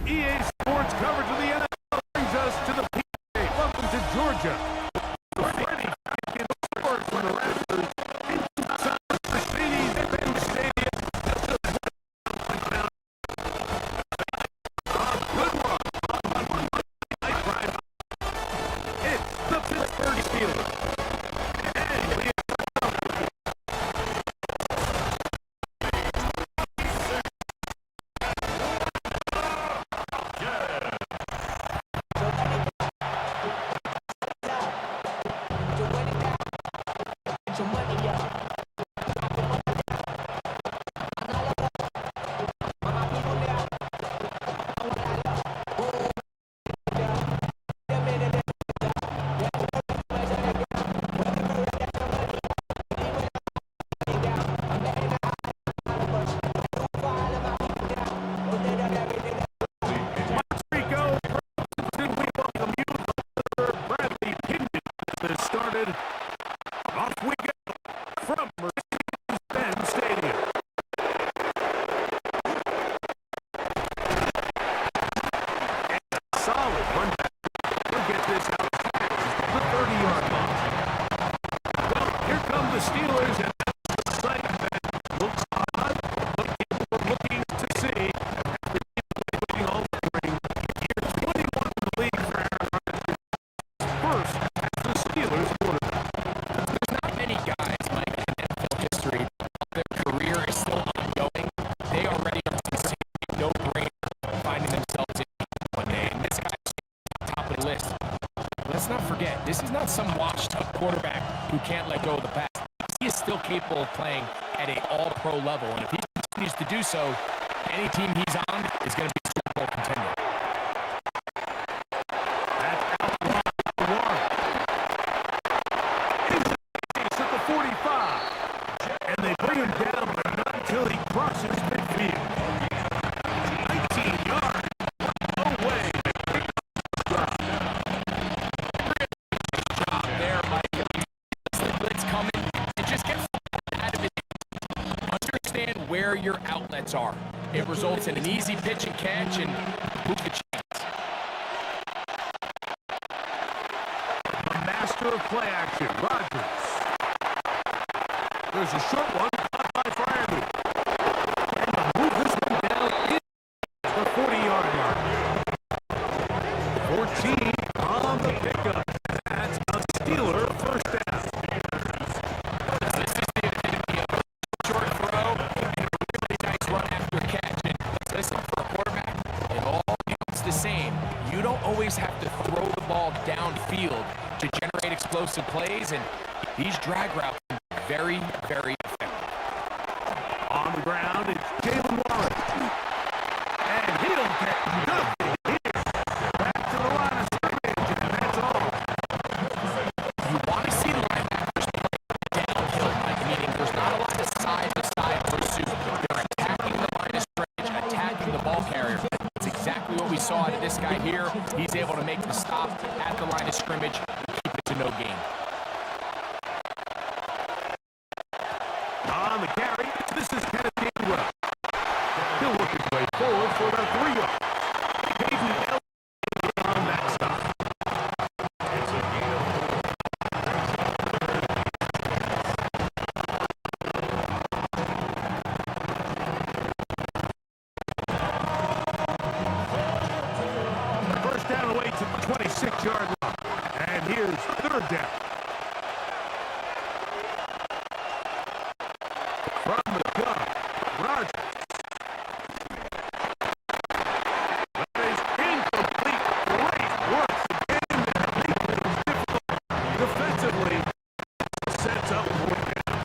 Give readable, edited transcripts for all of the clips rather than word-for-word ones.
EA Sports coverage of the NFL brings us to the PA. Welcome to Georgia. Ready to score from the Raptors inside the Mercedes-Benz Stadium. Good one. It's the Pittsburgh Steelers. And we started. Off we go from Mercedes-Benz Stadium. And a solid run back. We'll get this out past the 30-yard line. Well, here come the Steelers, and that's the sight that looks odd, but people are looking to see after winning all spring. Year 21 in the league for Aaron Rodgers. First, the Steelers quarterback. There's not many guys, Mike, in NFL history. Their career is still ongoing. They already are considered no-brainer finding themselves in one day. And this guy's top of the list. Let's not forget, this is not some washed-up quarterback who can't let go of the pass. He is still capable of playing at an all-pro level. And if he continues to do so, any team he's on is going to be a Super Bowl contender. That's out wide. At the 45, and they bring him down, but not until he crosses midfield. 19 yards, no way. Job there, Mike. The blitz coming and just get out of it. Understand where your outlets are. It results in an easy pitch and catch, and who could chance? A master of play action, Rodgers. There's a short one caught by Friday. And the move this one down in the 40-yard line. 14 on the pickup. That's a Steeler first down. This is the epitome of a short throw and a really nice run after catch. And listen, for a quarterback, it all counts the same. You don't always have to throw the ball downfield to generate explosive plays, and these drag routes are very, very effective. On the ground, it's Jalen Warren. And he'll get nothing here. Back to the line of scrimmage, and that's all. You want to see the linebackers play downhill, like meaning there's not a lot of side-to-side pursuit. They're attacking the line of scrimmage, attacking the ball carrier. It's exactly what we saw out of this guy here. He's able to make the stop at the line of scrimmage and keep it to no gain. On the carry, this is Kenneth Gainwell. He'll work his way forward for about 3 yards. Hayden Elliott on that stop. First down away to the 26-yard line. And here's third down. From the gun, Rodgers. That is incomplete. Great work again. Defensively, sets up fourth down.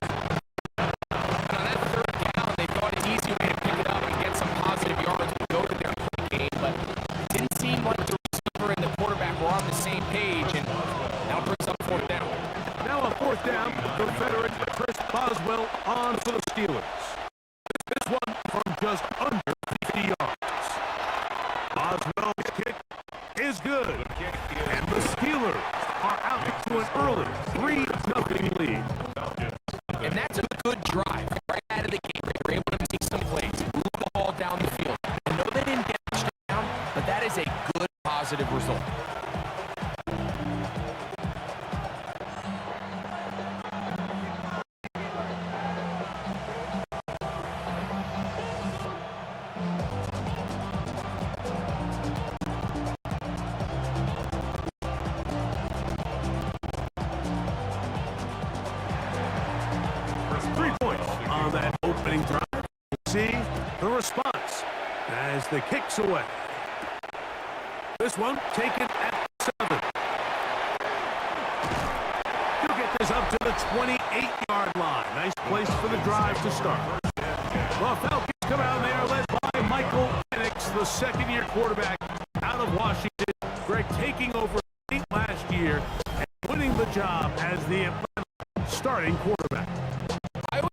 On that third down, they thought an easy way to pick it up and get some positive yards to go to their game, but it didn't seem like the receiver and the quarterback were on the same page, and now it brings up fourth down. Now on fourth down, the veteran Chris Boswell on for the Steelers. This one from just under 50 yards. Boswell's kick is good. And the Steelers are out to an early 3-0 lead. And that's a good drive right out of the gate. They're able to make some plays, move the ball down the field. I know they didn't get a touchdown, but response as the kick's away. This one taken at 7. He'll get this up to the 28-yard line. Nice place for the drive to start. Well, Falcons come out there led by Michael Penix, the second-year quarterback out of Washington. Greg taking over late last year and winning the job as the Atlanta starting quarterback. I always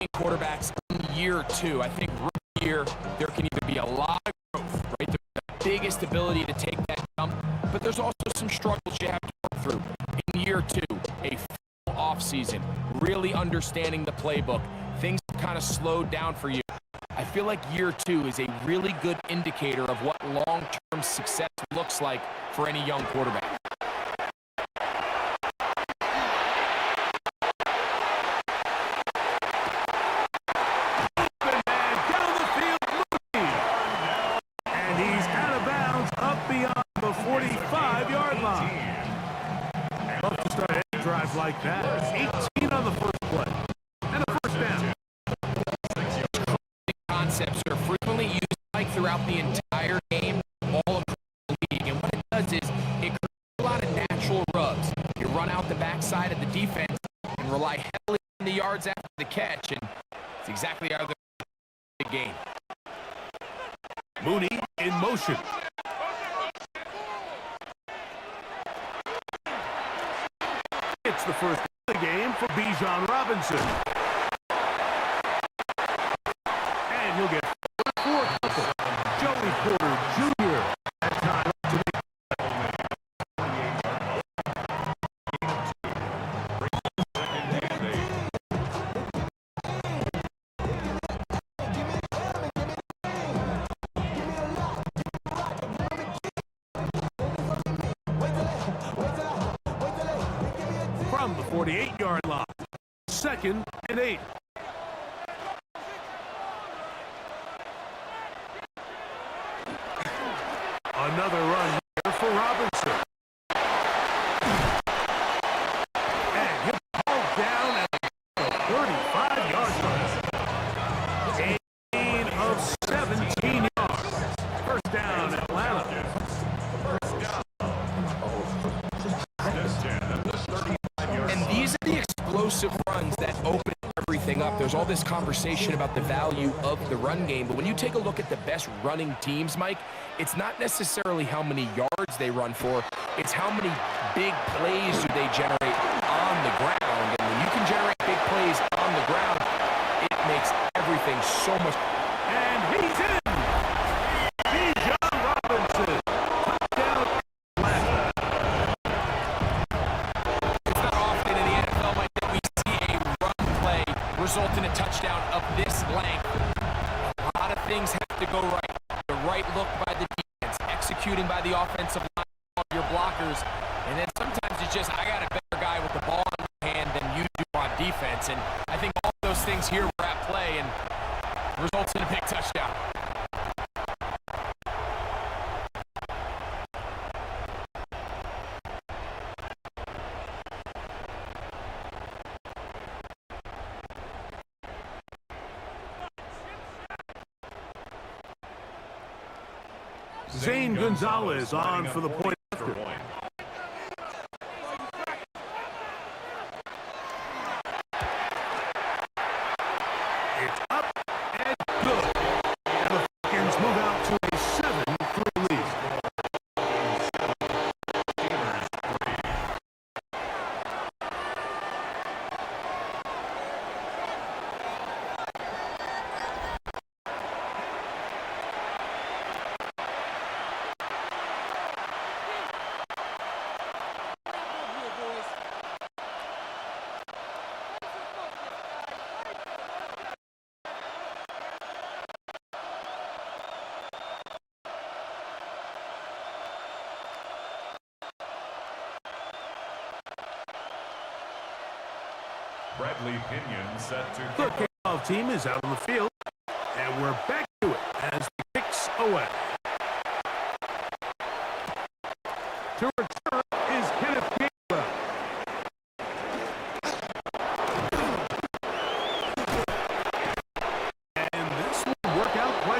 like quarterbacks in year 2. I think rookie year, there can either be a lot of growth, right? The biggest ability to take that jump, but there's also some struggles you have to work through. In year 2, a full offseason, really understanding the playbook. Things have kind of slowed down for you. I feel like year 2 is a really good indicator of what long-term success looks like for any young quarterback. Like that. 18 on the first play. And a first down. Concepts are frequently used like throughout the entire game, all across the league. And what it does is it creates a lot of natural rubs. You run out the backside of the defense and rely heavily on the yards after the catch. And it's exactly how the game. Mooney in motion. It's the first of the game for Bijan Robinson. And he'll get 4 couple. Joey Porter Jr. has time to make. From the 48-yard line, 2nd and 8. Another run here for Robinson. And he'll pull down at the 35-yard line. Gain of 17 yards. First down, Atlanta. And these are the explosive runs that open everything up. There's all this conversation about the value of the run game, but when you take a look at the best running teams, Mike, it's not necessarily how many yards they run for, it's how many big plays do they generate on the ground. And when you can generate big plays on the ground, it makes everything so much. And he's in! Bijan Robinson. Touchdown, Atlanta. It's not often in the NFL, Mike, that we see a run play result in a touchdown of this length. A lot of things have to go right. The right look by the defense, executing by the offensive line, all your blockers, and then sometimes it's just, I got a better guy with the ball in my hand than you do on defense, and I think all those things here were at play and results in a big touchdown. Zane Gonzalez on for the point after. It's up and good. And the Falcons move out to a 7-3 lead. Bradley Pinion set to The kickoff team is out on the field, and we're back to it as the kicks away. To return is Kenneth Gainwell. And this will work out quite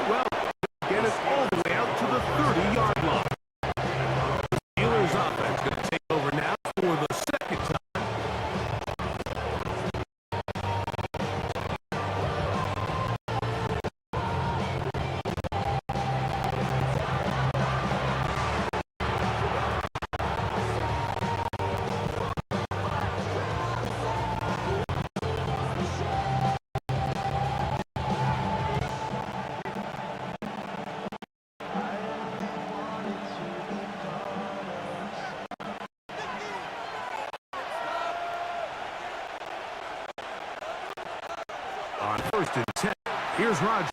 Here's Rodgers.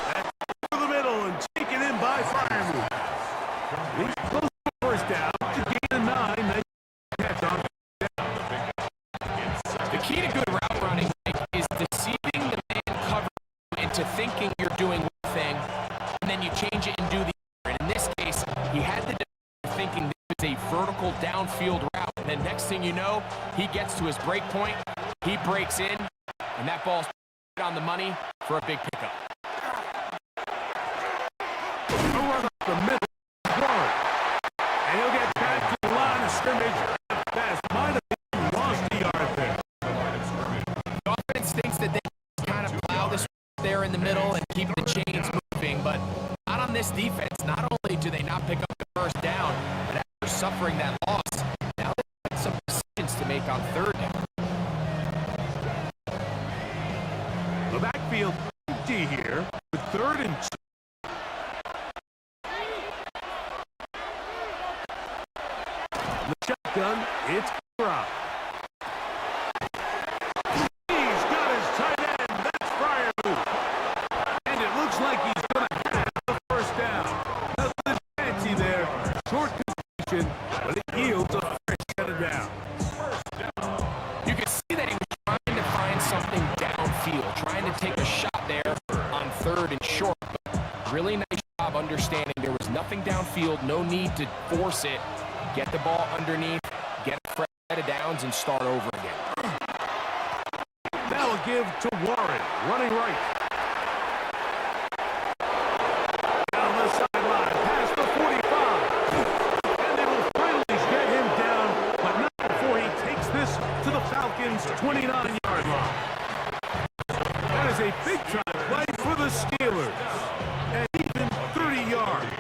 That's through the middle and taken in by Freiermuth. He's close to first down to gain a 9. They catch on. The key to good route running is deceiving the man covered into thinking you're doing one thing, and then you change it and do the other. And in this case, he had the defender thinking this was a vertical downfield route, and then next thing you know, he gets to his break point, he breaks in, and that ball's on the money for a big pickup. Run up the middle, Warren. And he'll get back to the line of scrimmage. Pass might have lost the yard there. The offense thinks that they kind of plow this there in the middle and keep the chains moving, but not on this defense. Not only do they not pick up the first down, but after suffering that loss, now they have some decisions to make on third down. The backfield empty here with 3rd and 2. The shotgun, it's Rob. He's got his tight end. That's Freiermuth. And it looks like he's going to have the first down. Nothing fancy there. Short completion, but it yields a fresh set of downs. You can see that he was trying to find something downfield, trying to take a shot there on 3rd and short. But really nice job understanding there was nothing downfield, no need to force it. Get the ball underneath, get a fresh set of downs, and start over again. That'll give to Warren, running right. Down the sideline, past the 45. And they will finally get him down, but not before he takes this to the Falcons' 29-yard line. That is a big-time play for the Steelers. And even 30 yards.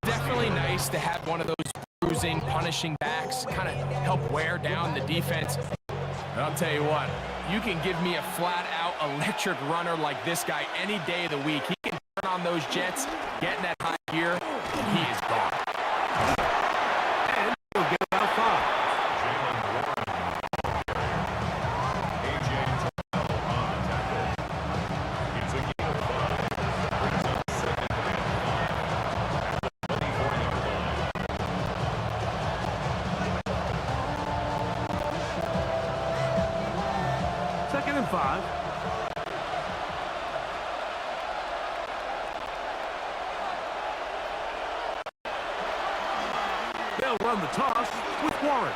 Definitely nice to have one of those bruising, punishing backs kind of help wear down the defense. And I'll tell you what, you can give me a flat-out electric runner like this guy any day of the week. He can turn on those jets, get in that high gear, and he is gone. And he'll get about 5. Second and 5. They'll run the toss with Warren.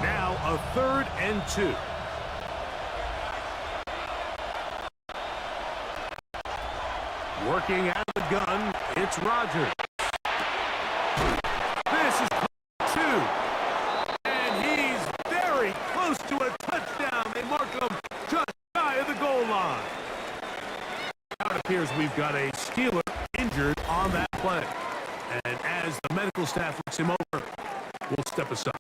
Now a 3rd and 2. Working out of the gun, it's Rodgers. This is 2. And he's very close to a touchdown. They mark him just shy of the goal line. Now it appears we've got a Steeler injured on that play. And as the medical staff looks him over, we'll step aside.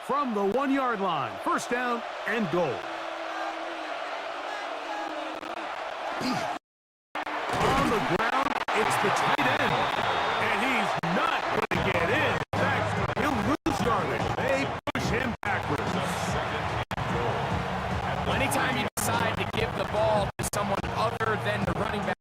From the 1-yard line, first down and goal. On the ground, it's the tight end. And he's not going to get in. In fact, he'll lose yardage. They push him backwards. Anytime you decide to give the ball to someone other than the running back,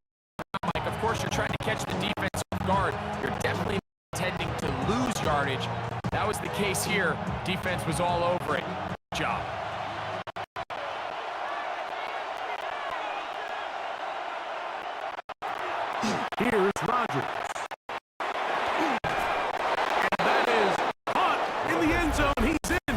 like, of course, you're trying to catch the defensive guard. You're definitely intending to lose yardage. That was the case here. Defense was all over it. Good job. Here's Rodgers. And that is caught in the end zone. He's in.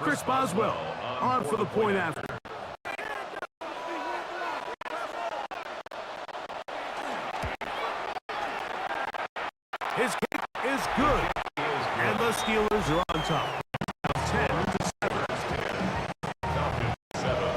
Chris Boswell on for the point after. His kick is good, and the Steelers are on top. 10-7. Falcons 7.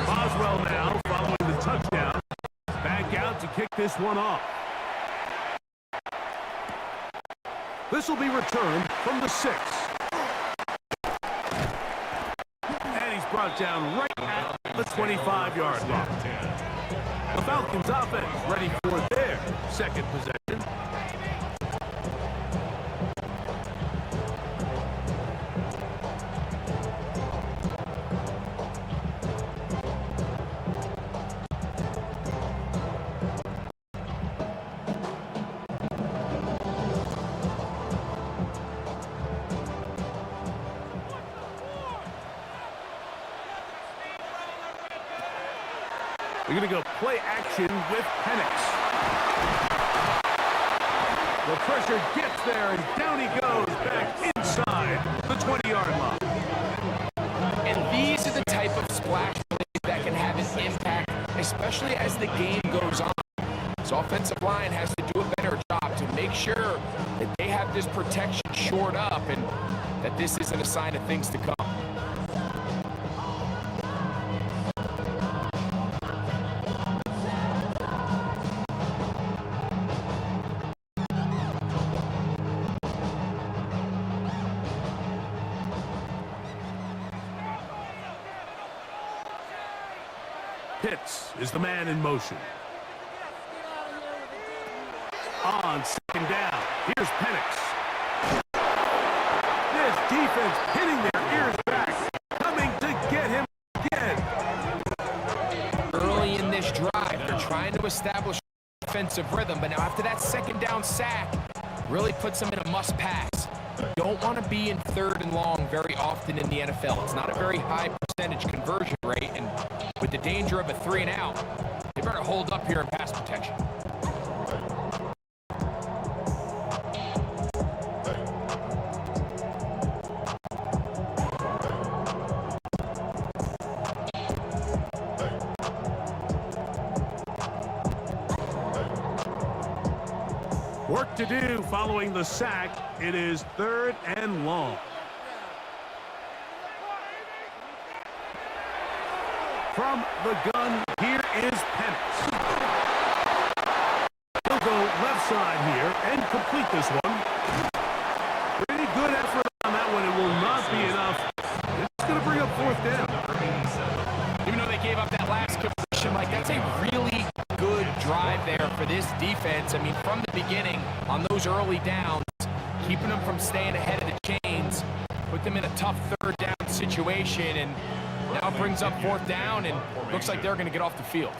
Boswell now following the touchdown. Back out to kick this one off. This will be returned from the 6. And he's brought down right at the 25-yard line. The Falcons offense ready for their second possession. We're going to go play action with Penix. The pressure gets there, and down he goes back inside the 20-yard line. And these are the type of splash plays that can have an impact, especially as the game goes on. This offensive line has to do a better job to make sure that they have this protection shored up and that this isn't a sign of things to come. Pitts is the man in motion. On second down, here's Penix. This defense hitting their ears back, coming to get him again. Early in this drive, they're trying to establish offensive rhythm, but now after that second down sack, really puts them in a must pass. You don't want to be in 3rd and long very often in the NFL. It's not a very high percentage conversion rate, and with the danger of a 3 and out, they better hold up here in pass protection. Work to do following the sack. It is 3rd and long. From the gun, here is Penix. He'll go left side here and complete this one. Pretty good effort on that one. It will not be enough. It's going to bring up 4th down. Even though they gave up that last completion, like that's a really good drive there for this defense. I mean, from the beginning, on those early downs, keeping them from staying ahead of the chains, put them in a tough 3rd down situation, and now it brings up 4th down, and looks like they're going to get off the field.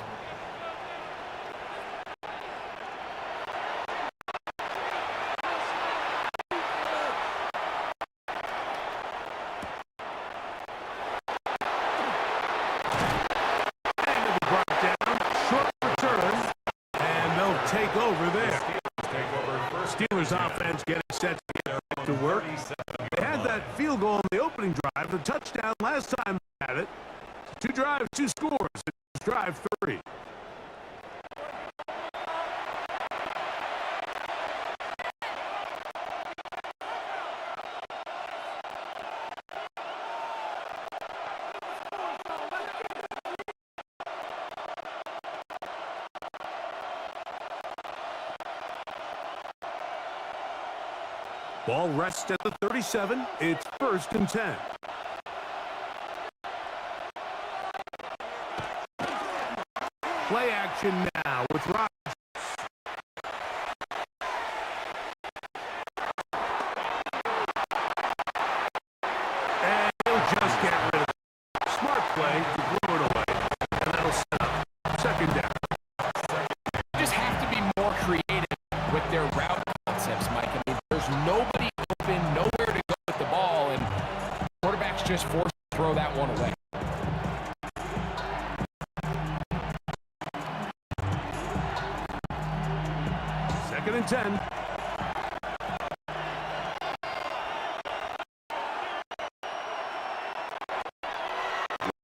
Take over there. Steelers offense getting set to get back to work. They had that field goal in the opening drive, the touchdown last time they had it. 2 drives, 2 scores. It's drive 3. Ball rests at the 37. It's 1st and 10. Play action now with Rodgers. Bucs just forced to throw that one away. Second and 10.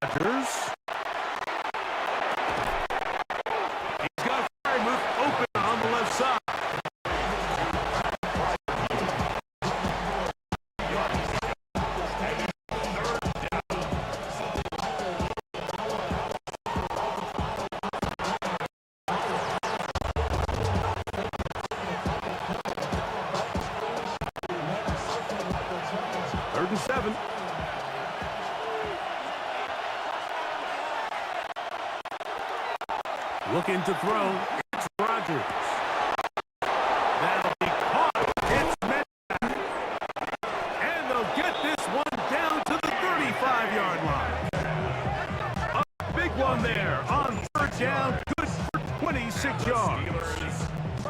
Rodgers. He's got a fire move open on the left side. Third and 7. Looking to throw. It's Rodgers. That'll be caught. It's Madden. And they'll get this one down to the 35-yard line. A big one there on third down. Good for 26 yards. Steelers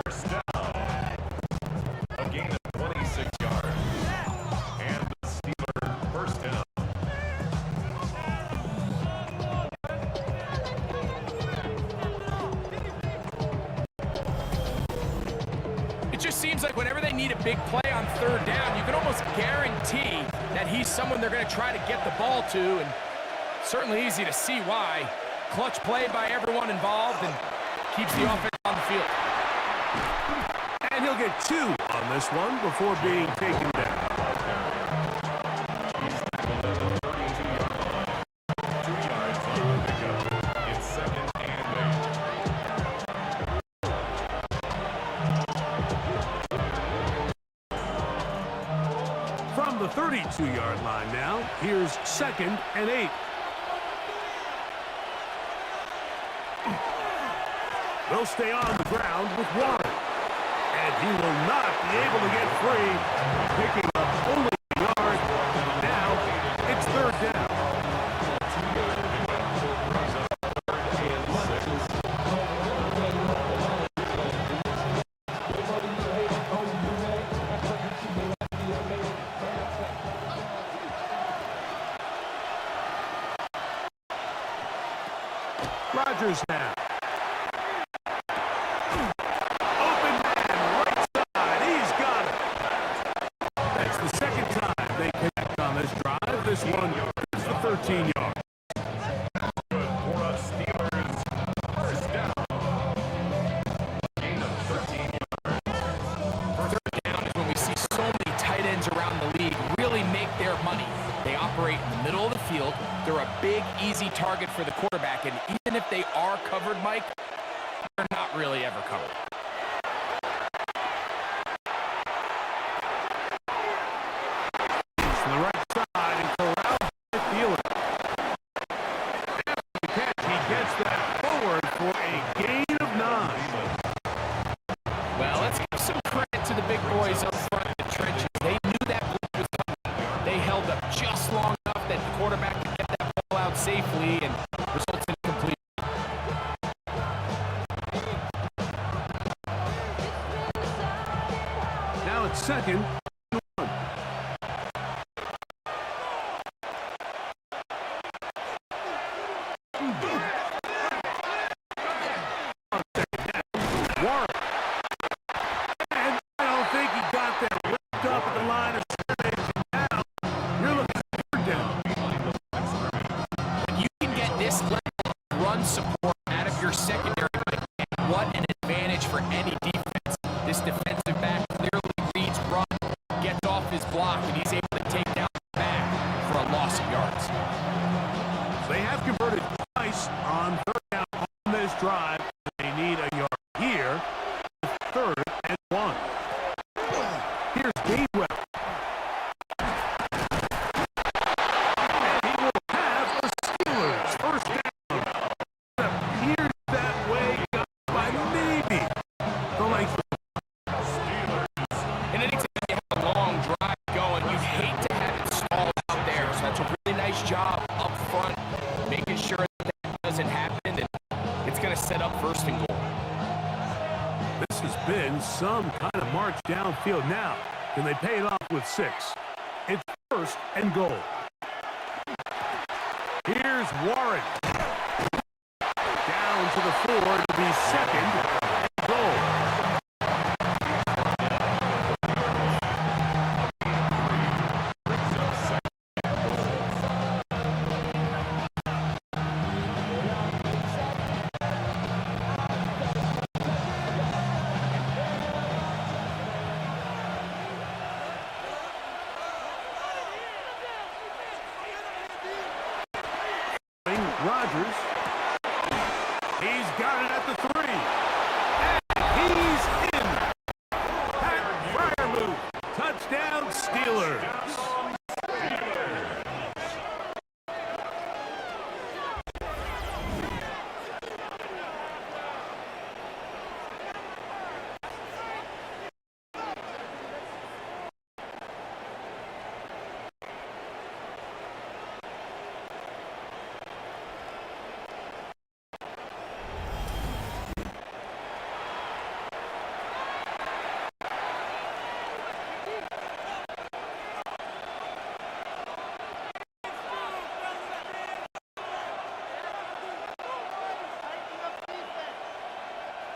first down. A gain of 26 yards. And the Steelers first down. It just seems like whenever they need a big play on third down, you can almost guarantee that he's someone they're going to try to get the ball to, and certainly easy to see why. Clutch play by everyone involved and keeps the offense on the field. And he'll get 2 on this one before being taken down. He's tackled at the 32-yard line. 2 yards on the pickup. It's second and 8. From the 32-yard line now, here's second and 8. They'll stay on the ground with Warren. And he will not be able to get free, picking up only a yard. Now it's third down. Rodgers now. Open man, right side. He's got it. That's the second time they connect on this drive. This one is the 13 yards. Good for us Steelers first down. Gain of 13 yards. Third down is when we see so many tight ends around the league really make their money. They operate in the middle of the field. They're a big, easy target for the quarterback, and even if they are covered, Mike, they're not really ever covered. To the right side and corralled by Thielen. After the catch, he gets that forward for a gain of 9. Well, let's give some credit to the big boys up front in the trenches. They knew that blitz was coming. They held up just long enough that the quarterback could get that ball out safely and results in complete. Now it's second. Warren. And I don't think he got that whipped up at the line of scrimmage. Now you're looking at third down. When you can get this level of run support out of your secondary, and what an advantage for any defense. This defensive back clearly reads run, gets off his block, and he's able to take down the back for a loss of yards. They have converted twice on third down on this drive. They need a yard here. Third and 1. Here's Gainwell. And he will have the Steelers first down. It appears that way by maybe the length of And anytime you have a long drive going, you hate to have it stalled out there. So that's a really nice job up front, making sure that doesn't happen, and it's going to set up first and goal. This has been some kind of march downfield now. Can they pay it off with 6? It's first and goal. Here's Warren. Down to the 4 to be second and goal. Rodgers. He's got it at the 3. And he's in. Pat Fryermuth. Touchdown, Steelers.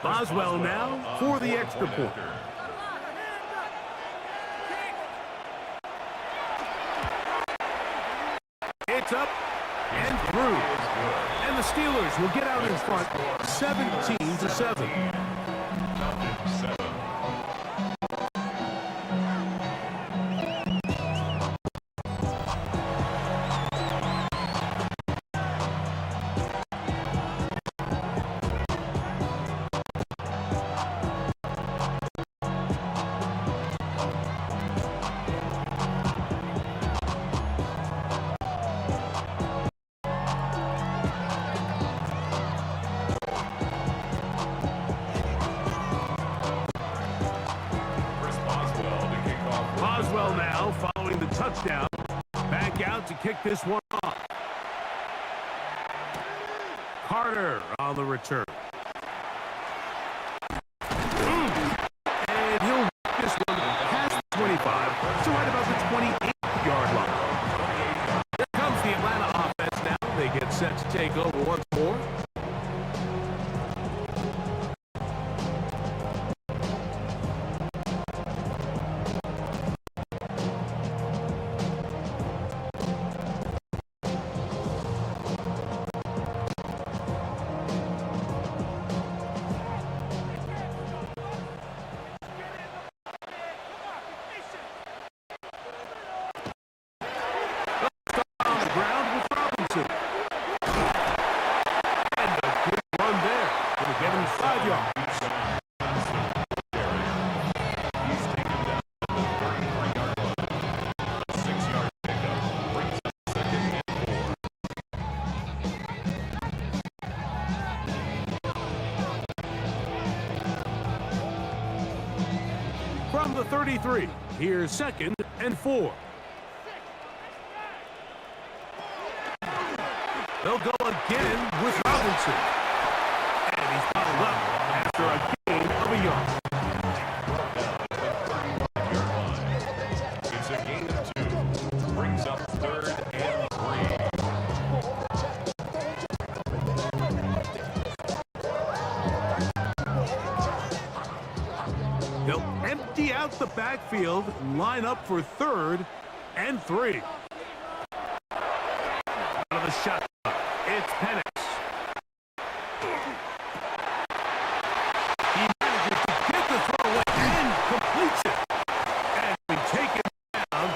Boswell now for the extra point. It's up and through. And the Steelers will get out in front 17-7. Boswell now following the touchdown. Back out to kick this one off. Carter on the return. And he'll make this one past the 25 to right about the 28-yard line. Here comes the Atlanta offense now. They get set to take over once more. And a good run there. It'll get him 5 yards. He's taken down the 33-yard line. A 6-yard pickup brings up 2nd and 4. From the 33, here's 2nd and 4. They'll go again with Robinson. And he's bottled up after a gain of a yard. It's a gain of 2. Brings up 3rd and 3. They'll empty out the backfield and line up for 3rd and 3. Out of the shot. It's Penix. He manages to get the throw away and completes it. And we take it down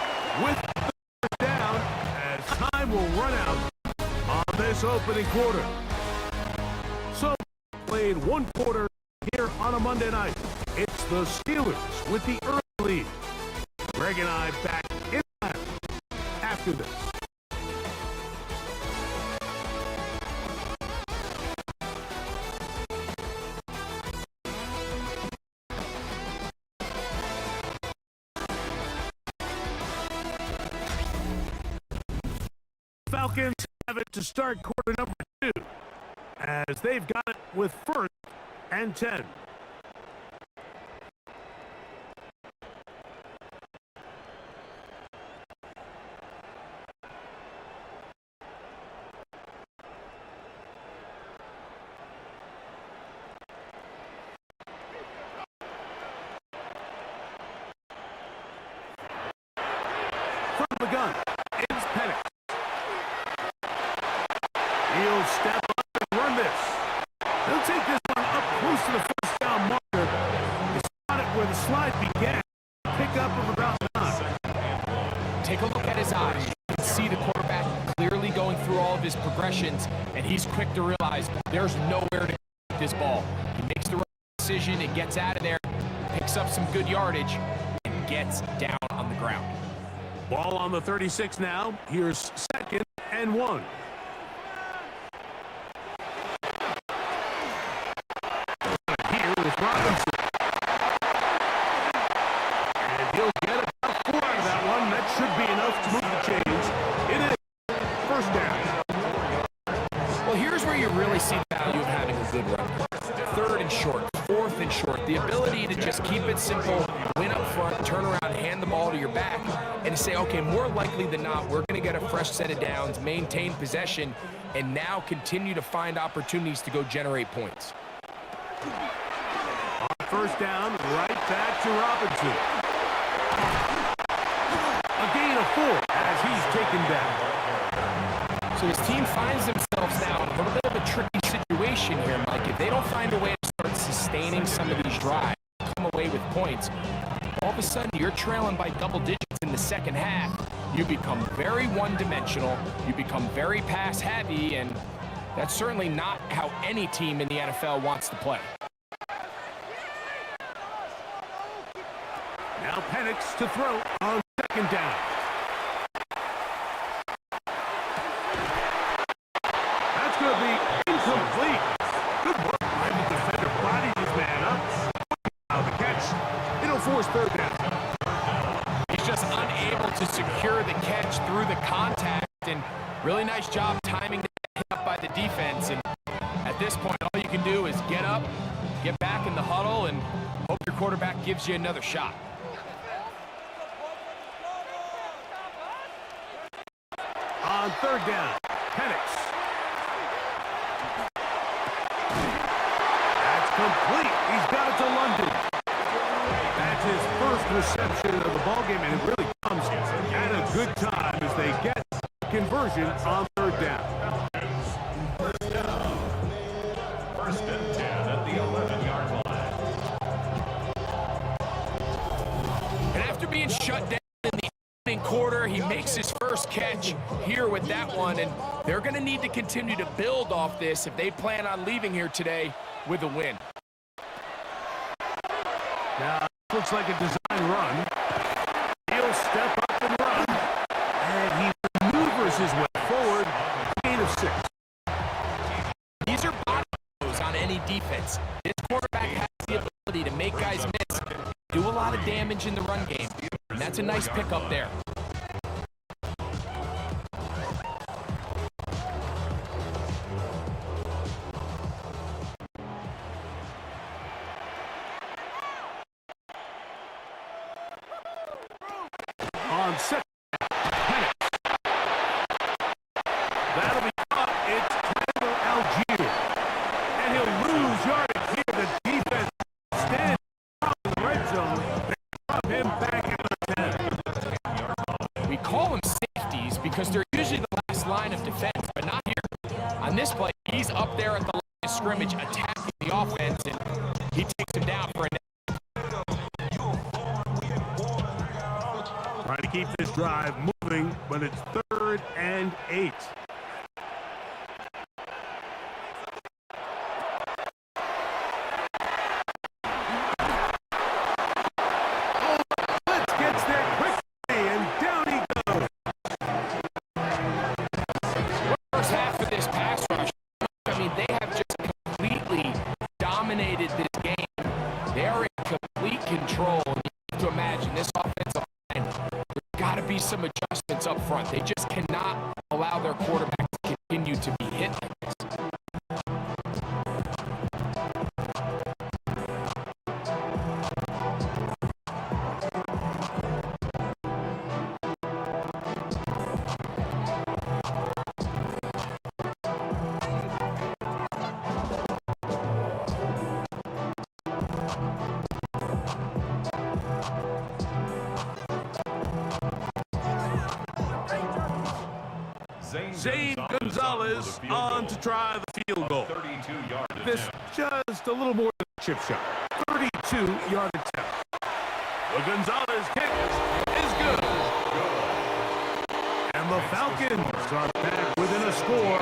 with the 3rd down as time will run out on this opening quarter. So, played 1 quarter here on a Monday night. It's the Steelers with the early lead. Greg and I back in after this. Falcons have it to start quarter number 2 as they've got it with 1st and 10. the gun. It's Penix. He'll step up and run this. He'll take this one up close to the first down marker. He spot it where the slide began. Pick up of about 9. Take a look at his eyes. You can see the quarterback clearly going through all of his progressions, and he's quick to realize there's nowhere to get this ball. He makes the right decision and gets out of there, picks up some good yardage, and gets down on the ground. Ball on the 36 now. Here's 2nd and 1. Here with Robinson. And he'll get about 4 out of that one. That should be enough to move the chains. It is first down. Well, here's where you really see the value of having a good run. 3rd and short, 4th and short. The ability to just keep it simple, win up front, turn around, hand the ball to your back, and to say, okay, more likely than not, we're going to get a fresh set of downs, maintain possession, and now continue to find opportunities to go generate points. On first down, right back to Robinson. A gain of 4 as he's taken down. So his team finds themselves now in a little bit of a tricky situation here, Mike. If they don't find a way to start sustaining some of these drives, come away with points, all of a sudden you're trailing by double digits in the second half. You become very one-dimensional, you become very pass-heavy, and that's certainly not how any team in the NFL wants to play. Now Penix to throw on 2nd down. That's going to be incomplete. Good work by the defender. Body this man up. Now the catch. It'll force 3rd down. He's just unable to secure the catch through the contact, and really nice job timing the hit up by the defense. And at this point, all you can do is get up, get back in the huddle, and hope your quarterback gives you another shot. On 3rd down, Penix. That's complete. He's got it to London. That's his first reception of the ballgame, and it really comes at a good time as they get conversion on 3rd down. First down. 1st and 10 at the 11-yard line. And after being shut down in the opening quarter, he makes his first catch here with that one, and they're going to need to continue to build off this if they plan on leaving here today with a win. Now, looks like a design run. He'll step up and run, and he maneuvers his way forward. Gain of 6. These are body blows on any defense. This quarterback has the ability to make guys miss, do a lot of damage in the run game, and that's a nice pickup there. On 2nd, Penix. That'll be caught. It's Kendall Algier. And he'll lose yardage here. The defense stands in the red zone. They drop him back in the 10. We call them safeties because they're usually the last line of defense, but not here. On this play, he's up there at the line of scrimmage attacking the offense, and he takes him down for a net. Trying to keep this drive moving, but it's 3rd and 8. Blitz gets there quickly, and down he goes. First half of this pass rush, I mean, they have just completely dominated this game. They are in complete control. You have to imagine this offensive line, there's got to be some adjustments up front. They just cannot allow their quarterback to continue to be hit like this. Zane Gonzalez on to try the field goal. 32-yard This just a little more than a chip shot. 32-yard attempt. The Gonzalez kick is good. And the Falcons are back within a score.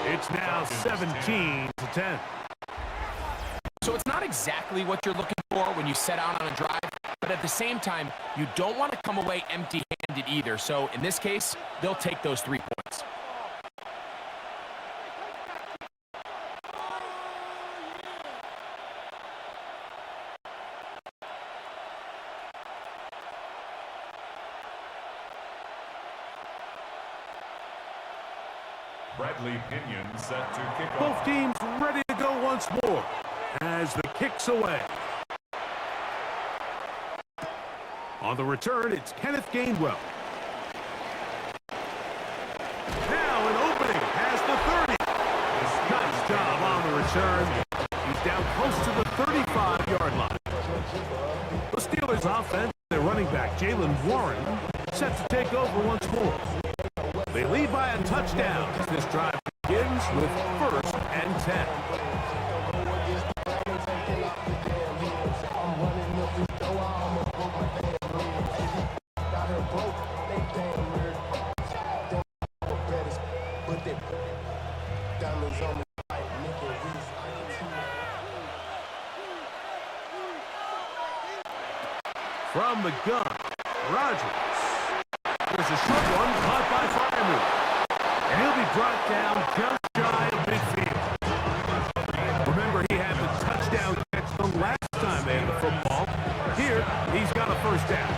It's now 17-10. So it's not exactly what you're looking for when you set out on a drive, but at the same time, you don't want to come away empty-handed either. So in this case, they'll take those 3 points. Bradley Pinion set to kick Both off. teams ready to go once more as the kick's away. On the return, it's Kenneth Gainwell. Now an opening past the 30. Nice job on the return. He's down close to the 35-yard line. The Steelers offense, their running back, Jalen Warren, set to take over once more. They lead by a touchdown as this drive begins with 1st and 10. From the gun, Rodgers. There's a short one caught by Fireman. And he'll be brought down just shy of midfield. Remember, he had the touchdown catch the last time they had the football. Here, he's got a 1st down.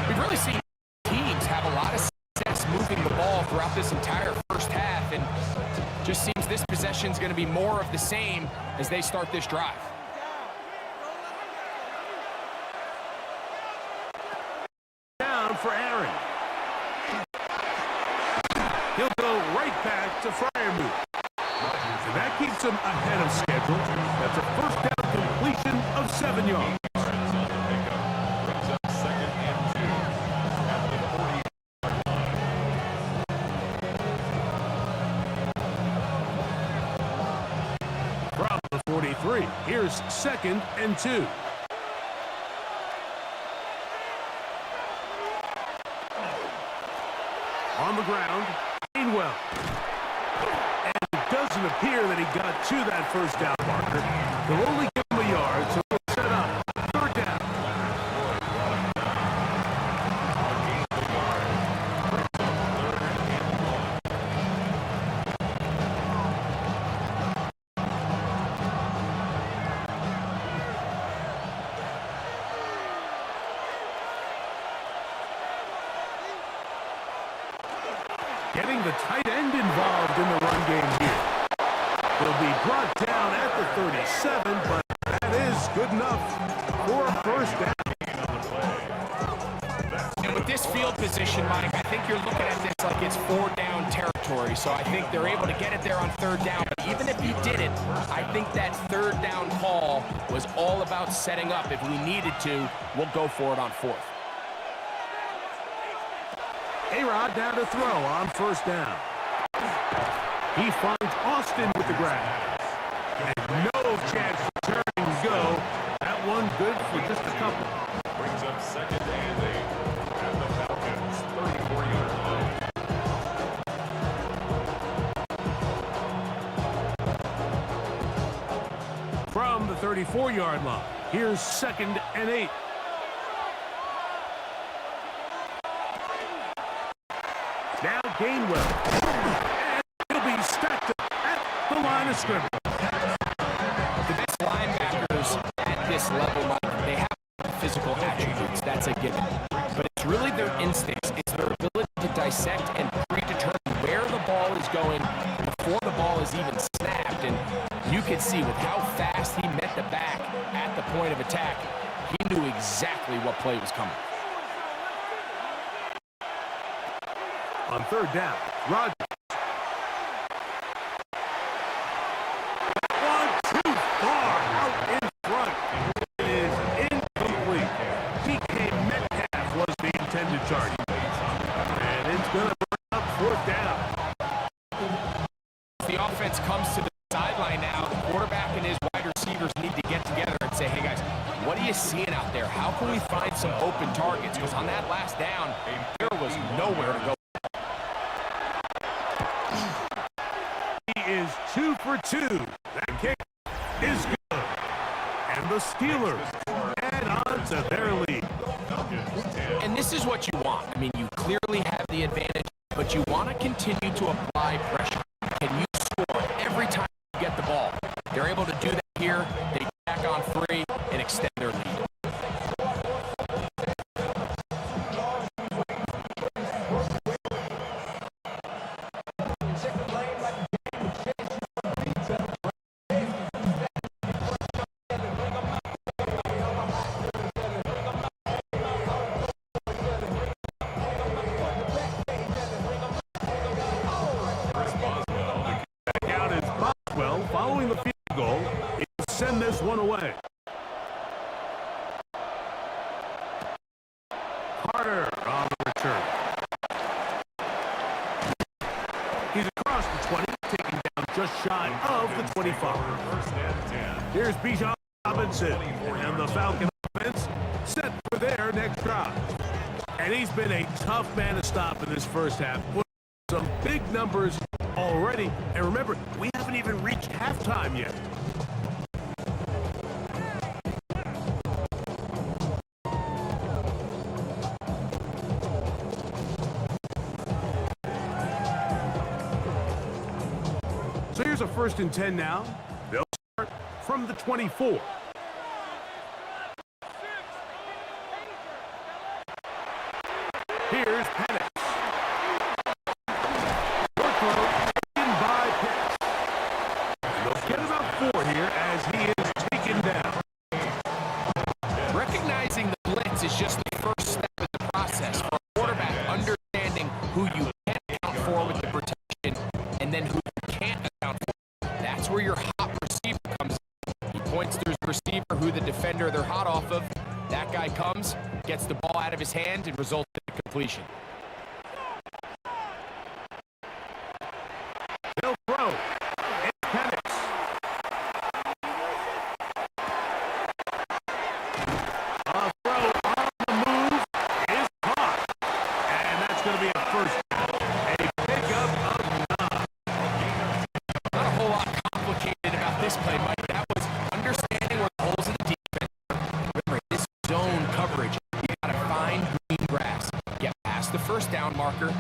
We've really seen teams have a lot of success moving the ball throughout this entire first half, and just seems this possession's going to be more of the same as they start this drive. Down for Aaron. He'll go right back to Freiermuth. And that keeps him ahead of schedule. That's a 1st down completion of 7 yards. Brings up 2nd and 2 at the 40. From the 43, here's 2nd and 2. On the ground, Gainwell. And it doesn't appear that he got to that 1st down marker. They'll only give him a yard, so we'll set up 3rd down. Getting the tight end involved in the run game here. They'll be brought down at the 37, but that is good enough for a 1st down. And with this field position, Mike, I think you're looking at this like it's 4-down territory. So I think they're able to get it there on 3rd down. But even if he didn't, I think that 3rd down call was all about setting up. If we needed to, we'll go for it on 4th. A-Rod down to throw on 1st down. He finds Austin with the grab. And no chance for turn and go. That one good for just a couple. Brings up 2nd and 8 at the Falcons' 34-yard line. From the 34-yard line, here's 2nd and 8. Now Gainwell. And he'll be stacked up at the line of scrimmage. The best linebackers at this level, Mike, they have physical attributes. That's a given. But it's really their instincts. It's their ability to dissect and predetermine where the ball is going before the ball is even snapped. And you can see with how fast he met the back at the point of attack, he knew exactly what play was coming. On 3rd down, Rodgers. One too far out in front. It is incomplete. DK Metcalf was the intended target. And it's going to bring up 4th down. offense comes to the sideline now, the quarterback and his wide receivers need to get together and say, hey guys, what are you seeing out there? How can we find some open targets? Because on that last down, there was nowhere to go. He is 2 for 2. That kick is good. And the Steelers add on to their lead. And this is what you want. I mean, you clearly have the advantage, but you want to continue to apply pressure. Can you score every time you get the ball? They're able to do that here. They get back on free and extend their lead. Back out is Boswell following the field goal. He'll send this one away. Carter on the return. He's across the 20, taking down just shy of the 25. Here's Bijan Robinson, and the Falcon offense set for their next drive. And he's been a tough man to stop in this first half. Some big numbers already. And remember, we haven't even reached halftime yet. So here's a 1st and 10 now. They'll start from the 24. Here's Penix. Workload taken by Pitts. They'll get about 4 here as he is taken down. Recognizing the blitz is just the first step in the process for a quarterback understanding who you can account for with the protection and then who you can't account for. That's where your hot receiver comes in. He points to his receiver who the defender they're hot off of. That guy comes, gets the ball out of his hand, and results in a completion. They'll throw. It's Penix. A throw on the move is caught. And that's going to be a first down. A pickup of 9. Not a whole lot complicated about this play, Mike. That was understanding where the holes in the defense are. Remember, this zone coverage, you got to find green grass. Get past the first down marker,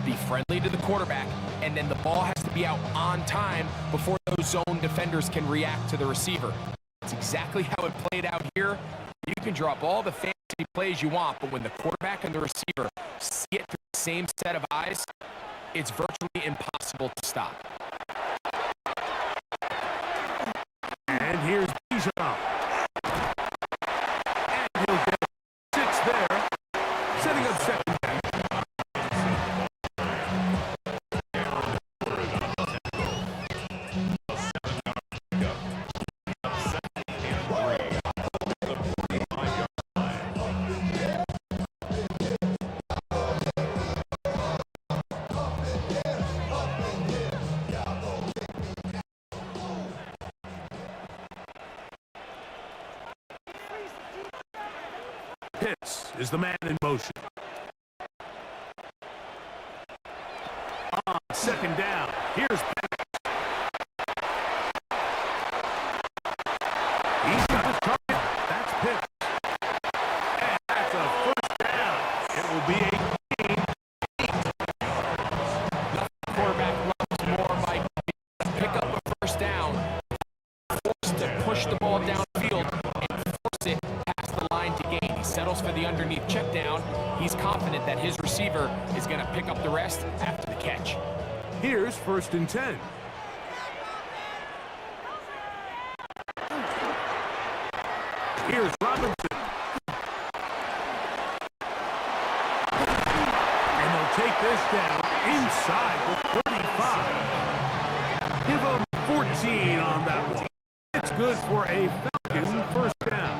be friendly to the quarterback, and then the ball has to be out on time before those zone defenders can react to the receiver. That's exactly how it played out here. You can drop all the fancy plays you want, but when the quarterback and the receiver see it through the same set of eyes, it's virtually impossible to stop. And here's Bijan. And he'll get 6 there, setting up 2nd down. Pitts is the man in motion. On 2nd down, here's Penix. He's got his target. That's Pitts. And that's a 1st down. It will be a gain. The quarterback loves more, Mike. Pick up a 1st down, forced to push the ball downfield, and force it past the line to gain. He settles for the underneath check down. He's confident that his receiver is going to pick up the rest after the catch. Here's 1st and 10. Here's Robinson. And they'll take this down inside the 35. Give them 14 on that one. It's good for a Falcon 1st down.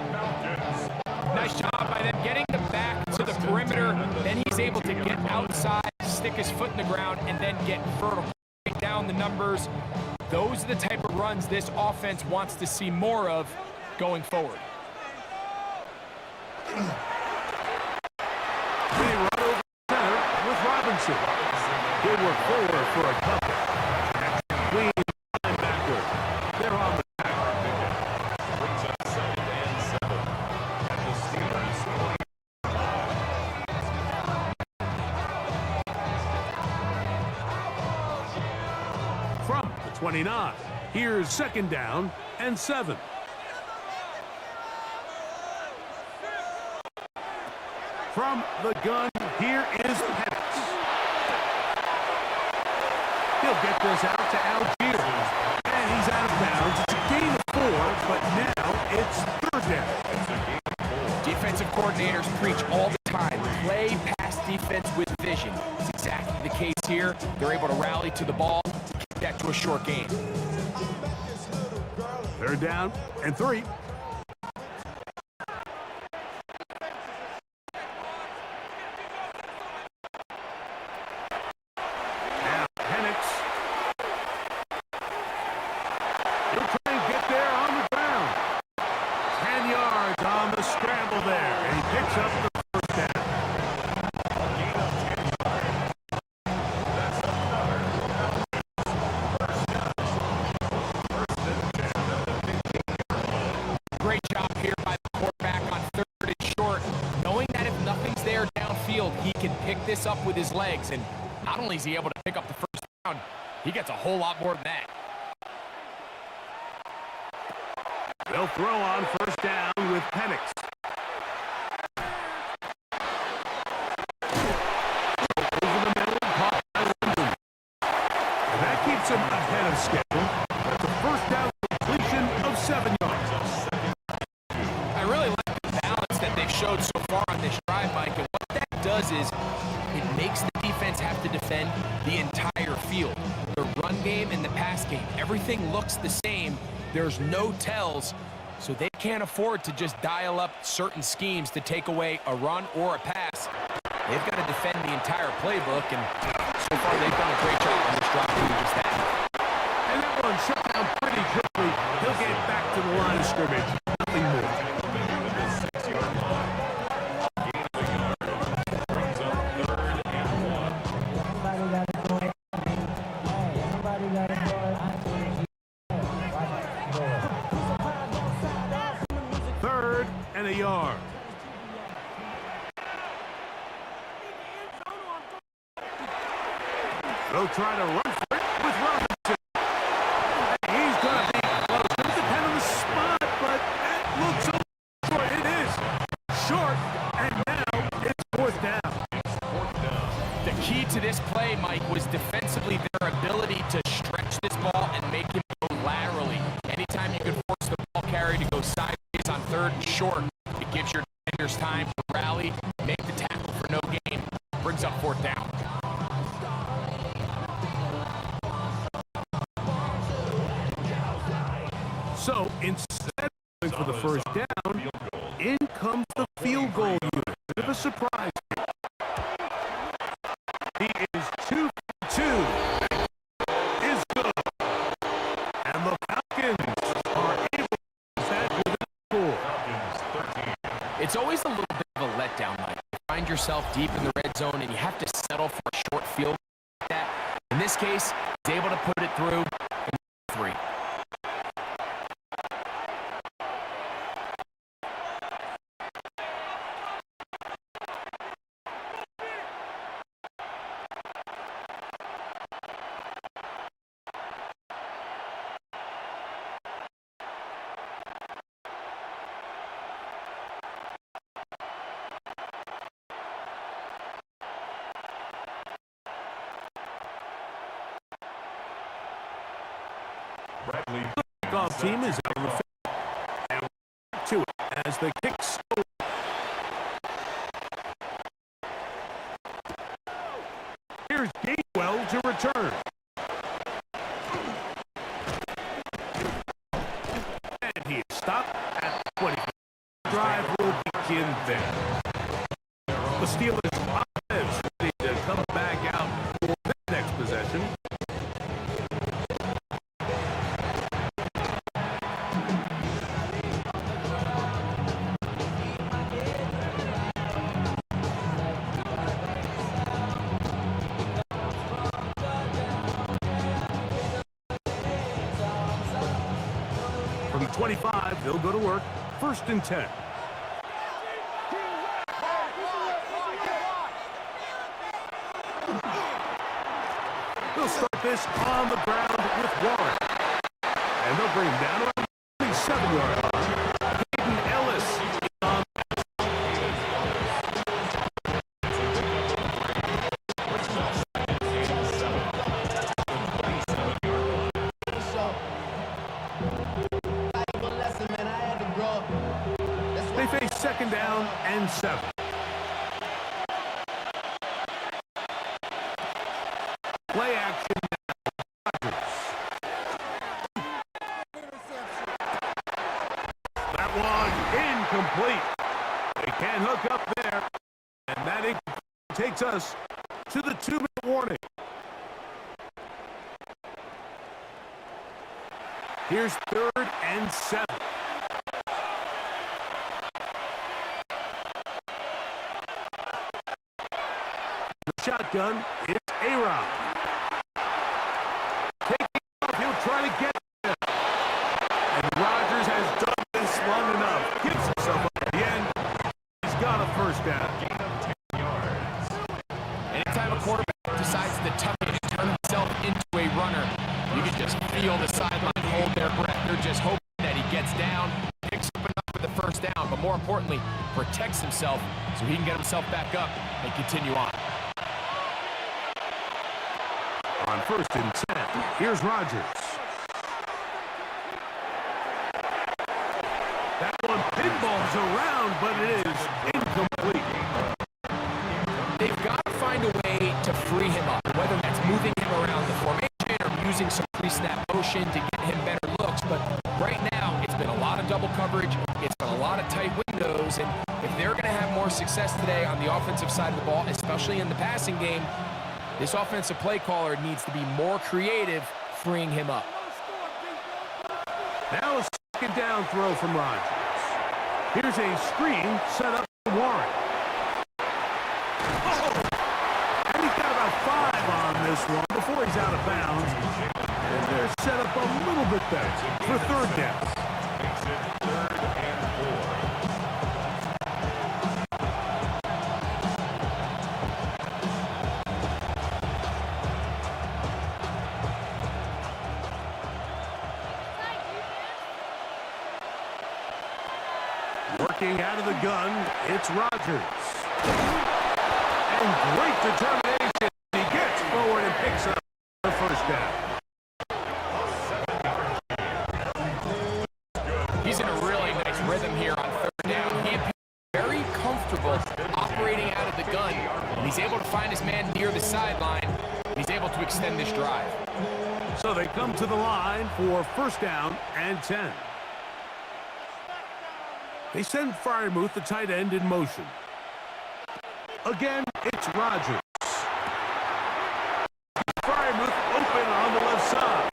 Nice job by them getting the back to the perimeter. Then he's able to get outside, stick his foot in the ground, and then get vertical. Break down the numbers. Those are the type of runs this offense wants to see more of going forward. They run over center with Robinson. Good work forward for a cover. That's a clean linebacker. They're on the back. Brings up 2nd and 7. And the Steelers 20. From the 29. Here's 2nd down and 7. From the gun, here is Penix. He'll get this out to Algier. And he's out of bounds. It's a gain of 4, but now it's 3rd down. Defensive coordinators preach all the time, play pass defense with vision. It's exactly the case here. They're able to rally to the ball, keep that to a short game. 3rd down and 3. Now Penix. He'll try and get there on the ground. 10 yards on the scramble there, and he picks up the 1st down. Gain of 10 yards. That's another. Great job here by the quarterback on 3rd and short, knowing that if nothing's there downfield, he can pick this up with his legs. And not only is he able to pick up the 1st down, he gets a whole lot more than that. They'll throw on 1st down with Penix. Over the middle, caught by London. And that keeps him ahead of schedule. That's a 1st down completion of 7 yards. I really like the balance that they've showed so far on this drive, Mike, and what that does is it makes the defense have to defend the entire field. The run game and the pass game, everything looks the same. There's no tells, so they can't afford to just dial up certain schemes to take away a run or a pass. They've got to defend the entire playbook, and so far they've done a great job on this drive doing just that. And that one shut down pretty quickly. He'll get back to the line of scrimmage. Nothing more. To the 6-yard line. Gain of a yard. Brings up 3rd and 1. Third and a yard. They'll try to run for it with Robinson. He's going to be close. It depends on the spot, but that looks so short. It is short, and now it's 4th down. The key to this play, Mike, was defensively their ability to stretch this ball and make him go laterally. Anytime you can force the ball carrier to go sideways on 3rd and short, it gives your defenders time to rally, make the tackle for no gain, brings up 4th down. So instead of going for the 1st down, in comes the field goal unit. Bit of a surprise. He is 2 for 2. Is good. And the Falcons are able to use that with a score. Falcons 13. It's always a little bit of a letdown, Mike. You find yourself deep in the red zone and you have to settle for a short field like that. In this case, he's able to put it through in 3. Bradley. The kickoff team is out on the field. And to it as the kicks over. Here's Gainwell to return. And he is stopped at 20. Drive will begin there. The Steelers offense ready to come back out for their next possession. 25, they'll go to work. 1st and 10. They'll start this on the ground with Warren. And they'll bring him down around the 7-yard line. Hayden Ellis on. They face 2nd down and 7. Play action now. That one incomplete. They can't hook up there. And that takes us to the 2-minute warning. Here's 3rd and 7. The shotgun is A-Rod. He'll try to get there. And Rodgers has done this long enough. Gives himself up at the end. He's got a 1st down. Anytime a quarterback decides to tuck it and turn himself into a runner, you can just feel the sideline hold their breath. They're just hoping that he gets down, picks up enough for the 1st down, but more importantly, protects himself so he can get himself back up and continue on. On 1st and 10, here's Rodgers. That one pinballs around, but it is incomplete. They've got to find a way to free him up, whether that's moving him around the formation or using some pre-snap motion to get him better looks. But right now, it's been a lot of double coverage. It's been a lot of tight windows. And if they're going to have more success today on the offensive side of the ball, especially in the passing game, this offensive play caller needs to be more creative, freeing him up. Now a 2nd down throw from Rodgers. Here's a screen set up for Warren. Oh! And he's got about 5 on this one before he's out of bounds. And they're set up a little bit better for 3rd down. Makes it 3rd and 4. Working out of the gun, it's Rodgers. And great determination. He gets forward and picks up the 1st down. He's in a really nice rhythm here on 3rd down. He appears very comfortable operating out of the gun. And he's able to find his man near the sideline. He's able to extend this drive. So they come to the line for 1st down and 10. They send Freiermuth, the tight end, in motion. Again, it's Rodgers. Freiermuth open on the left side.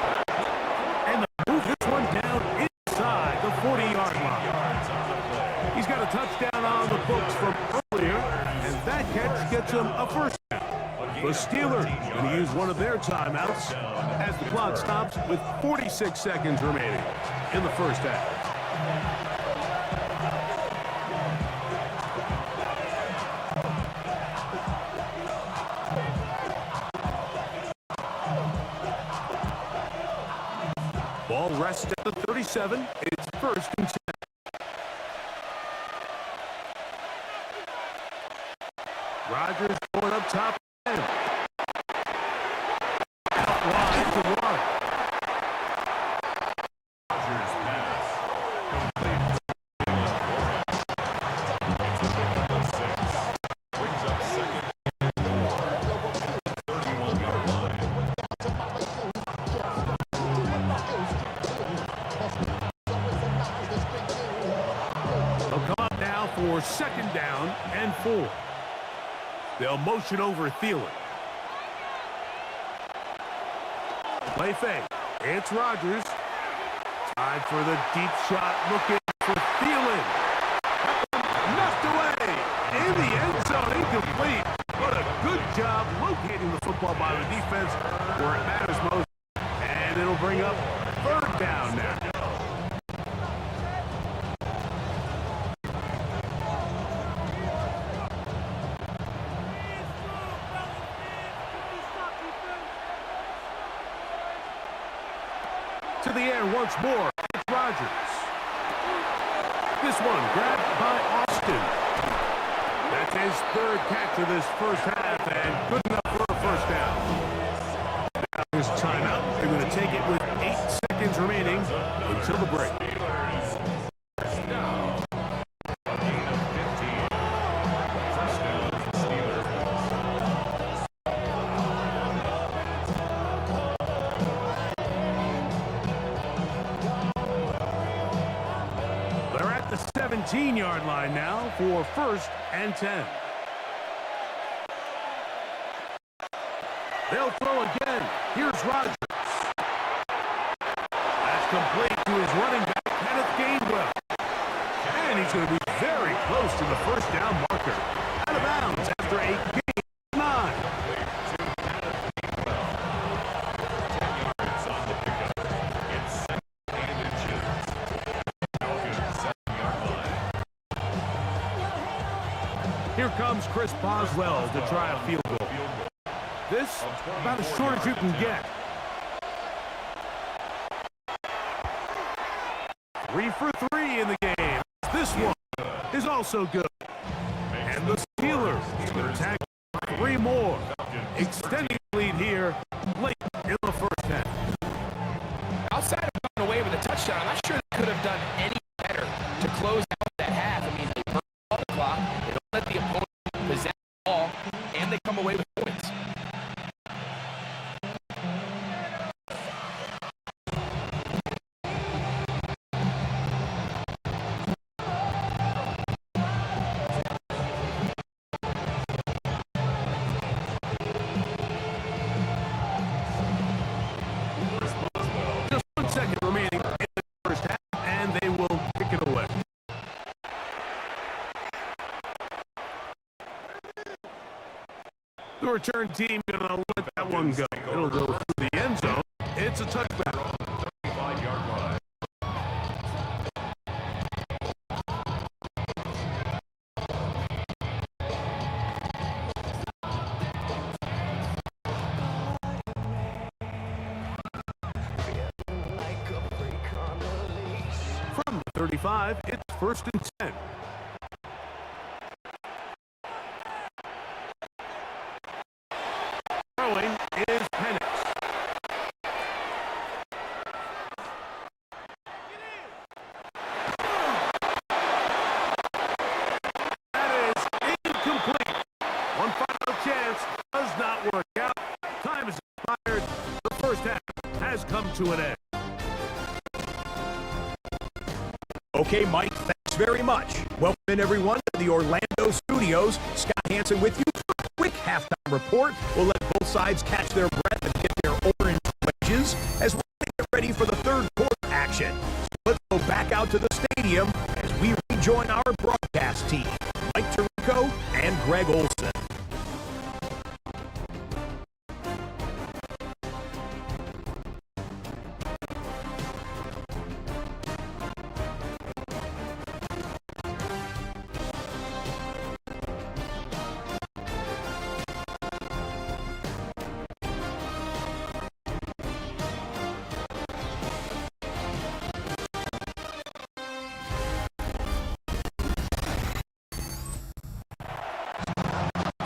And they move this one down inside the 40-yard line. He's got a touchdown on the books from earlier, and that catch gets him a 1st down. The Steelers going to use one of their timeouts as the clock stops with 46 seconds remaining in the 1st half. Ball rests at the 37. It's 1st and 10. Rodgers going up top. Out wide to Warren. Rodgers pass. Complete. Brings up 2nd and 4. 31-yard line. They'll come up now for 2nd down and 4. They'll motion over Thielen. Play fake. It's Rodgers. Time for the deep shot. Looking for Thielen. Knocked away. In the end zone. Incomplete. What a good job locating the football by the defense where it matters most. And it'll bring up 3rd down now. To the air once more. It's Rodgers. This one grabbed by Austin. That's his third catch of this first half, and good enough for a first down. Now his timeout. They're going to take it with 8 seconds remaining until the break. They're at the 17-yard line now for 1st and 10. They'll throw again. Here's Rodgers. That's complete to his running back, Kenneth Gainwell. And he's going to be very close to the first down marker. Out of bounds after a gain of 9. Here comes Chris Boswell to try a field goal. This, about as short as you can get. 3 for 3 in the game. This one is also good. And the Steelers going to tag 3 more, extending the lead here late in the first half. Outside of going away with a touchdown, I'm not sure they could have done any better to close out that half. I mean, they burn all the clock, they don't let the opponent possess the ball, and they come away with points. Just 1 second remaining in the first half, and they will kick it away. The return team gonna let that one go. It'll go through the end zone. It's a touchback. 35-yard line. From the 35, it's 1st and 10. Throwing is Penix. That is incomplete. One final chance does not work out. Time is expired. The first half has come to an end. Okay, Mike, thanks very much. Welcome in, everyone, to the Orlando studios. Scott Hansen with you for a quick halftime report. We'll let both sides catch their breath and get their orange wedges as we get ready for the third quarter action. So let's go back out to the stadium as we rejoin our broadcast team, Mike Tirico and Greg Olson.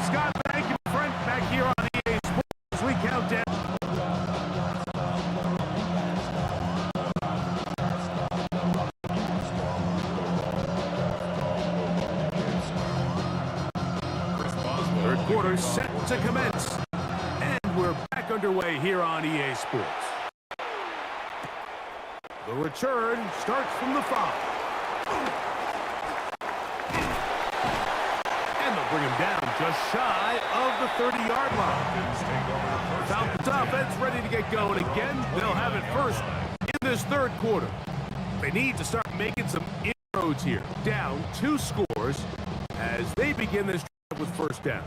Scott, thank you, friend. Back here on EA Sports as we count down. Third quarter set to commence. And we're back underway here on EA Sports. The return starts from the 5. And they'll bring him down just shy of the 30-yard line. Falcons offense ready to get going again. They'll have it first in this third quarter. They need to start making some inroads here. Down 2 scores as they begin this drive with first down.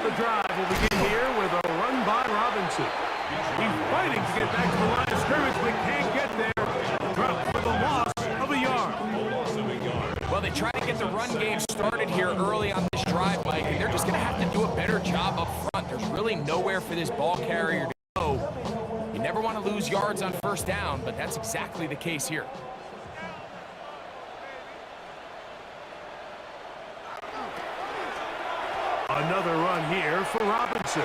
The drive will begin here with a run by Robinson. He's fighting to get back to the line of scrimmage but can't get there. Drop for the loss of a yard. Well, they try to get the run game started here early on this drive, Mike, and they're just going to have to do a better job up front. There's really nowhere for this ball carrier to go. You never want to lose yards on first down, but that's exactly the case here. Another run here for Robinson.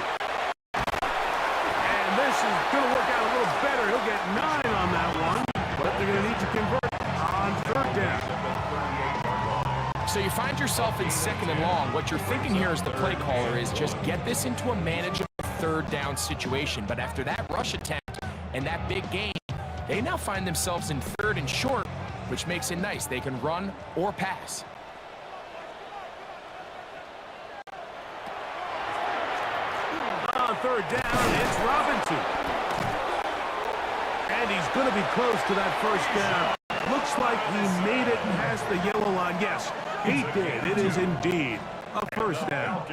And this is going to work out a little better. He'll get 9 on that one, but they're going to need to convert on third down. So you find yourself in 2nd and long. What you're thinking here as the play caller is just get this into a manageable third down situation. But after that rush attempt and that big gain, they now find themselves in 3rd and short, which makes it nice. They can run or pass. On third down, it's Robinson. And he's going to be close to that first down. Looks like he made it and has the yellow line. Yes, he did. It is indeed a first down.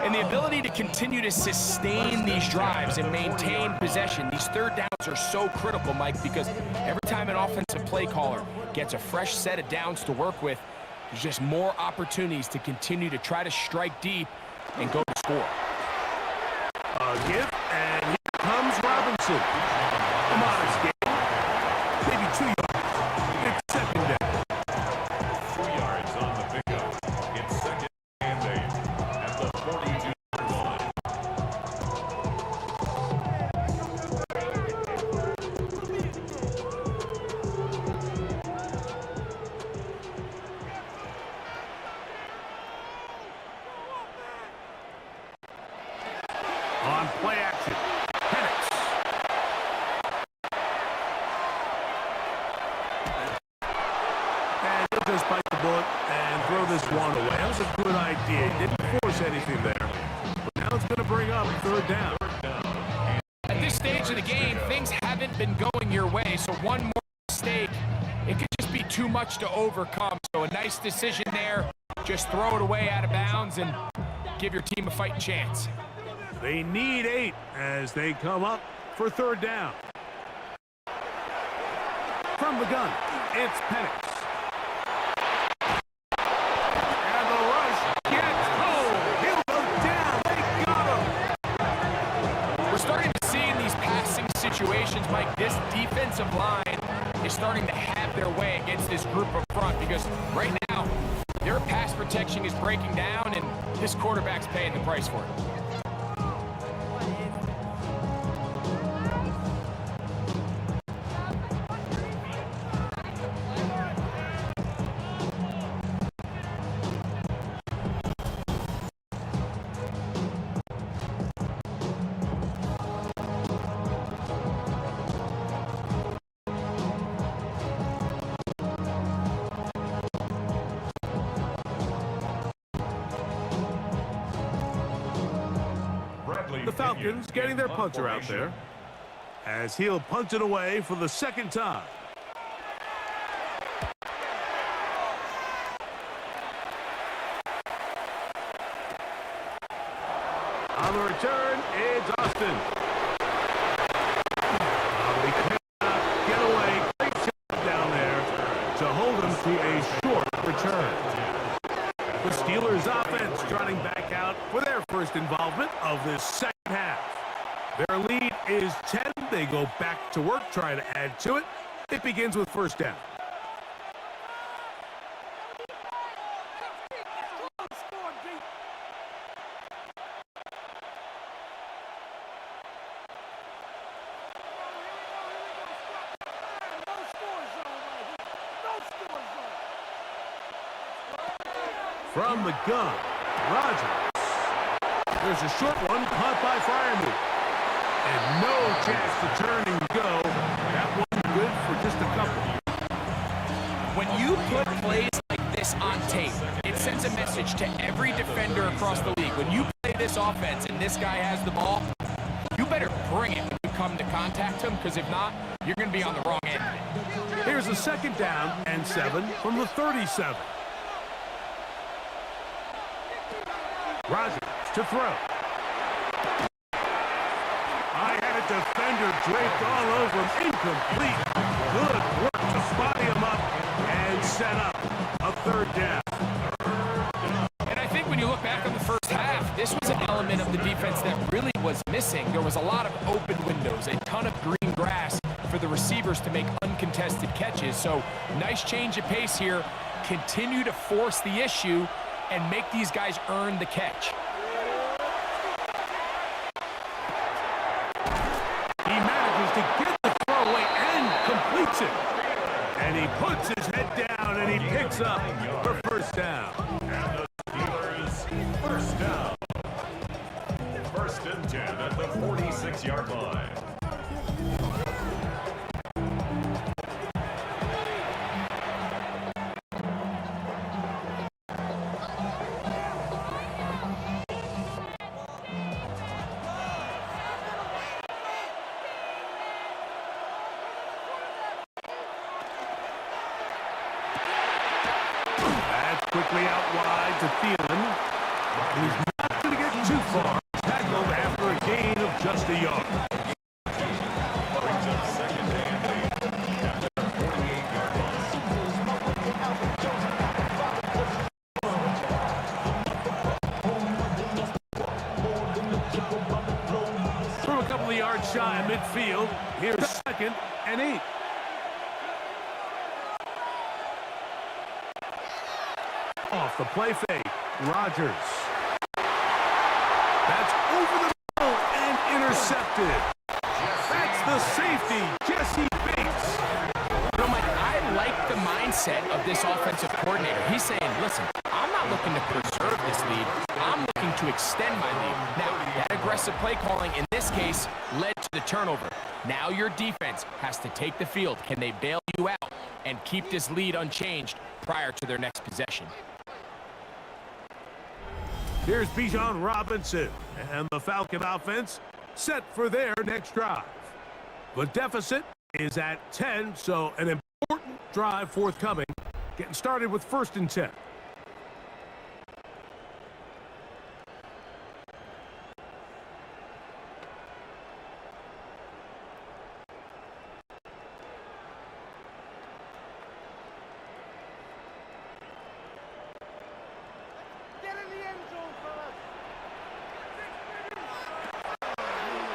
And the ability to continue to sustain these drives and maintain possession, these third downs are so critical, Mike, because every time an offensive play caller gets a fresh set of downs to work with, there's just more opportunities to continue to try to strike deep and go to score. A give, and here comes Robinson. A modest gain. Maybe 2 yards. It's 2nd down. 2 yards on the pickup. It's 2nd and 8 at the 42-yard line. On play action, Penix. And he'll just bite the bullet and throw this one away. That was a good idea. He didn't force anything there. But now it's going to bring up third down. At this stage of the game, things haven't been going your way, so one more mistake, it could just be too much to overcome. So a nice decision there. Just throw it away out of bounds and give your team a fighting chance. They need 8 as they come up for third down. From the gun, it's Penix. And the rush gets home. He'll go down. They got him. We're starting to see in these passing situations, Mike, this defensive line is starting to have their way against this group up front because right now, their pass protection is breaking down and this quarterback's paying the price for it. The Falcons getting their punter out there as he'll punt it away for the 2nd time. On the return, it's Austin. He cannot get away. Great shot down there to hold him to a short return. The Steelers offense trotting back out for their first involvement of this second half. Their lead is 10. They go back to work, try to add to it. It begins with first down. From the gun, Rodgers. There's a short one caught by Freiermuth. And no chance to turn and go. That one good for just a couple. When you put plays like this on tape, it sends a message to every defender across the league. When you play this offense and this guy has the ball, you better bring it when you come to contact him, because if not, you're going to be on the wrong end. Here's a 2nd down and 7 from the 37. Rodgers to throw. I had a defender draped all over him. Incomplete. Good work to body him up and set up a third down. And I think when you look back on the first half, this was an element of the defense that really was missing. There was a lot of open windows, a ton of green grass for the receivers to make uncontested catches. So nice change of pace here. Continue to force the issue and make these guys earn the catch. He manages to get the throwaway and completes it. And he puts his head down and he picks up the first down. And the Steelers, first down. First and 10 at the 46-yard line. Quickly out wide to Thielen. He's not going to get too far. Tackled after a gain of just a yard. Brings up second and 8 at the 48-yard line. From a couple of yards shy of midfield, here's second and 8. Off the play fake, Rodgers. That's over the middle and intercepted. That's the safety, Jesse Bates. You know, Mike, I like the mindset of this offensive coordinator. He's saying, listen, I'm not looking to preserve this lead. I'm looking to extend my lead. Now, that aggressive play calling in this case led to the turnover. Now your defense has to take the field. Can they bail you out and keep this lead unchanged prior to their next possession? Here's Bijan Robinson, and the Falcon offense set for their next drive. The deficit is at 10, so an important drive forthcoming. Getting started with first and 10.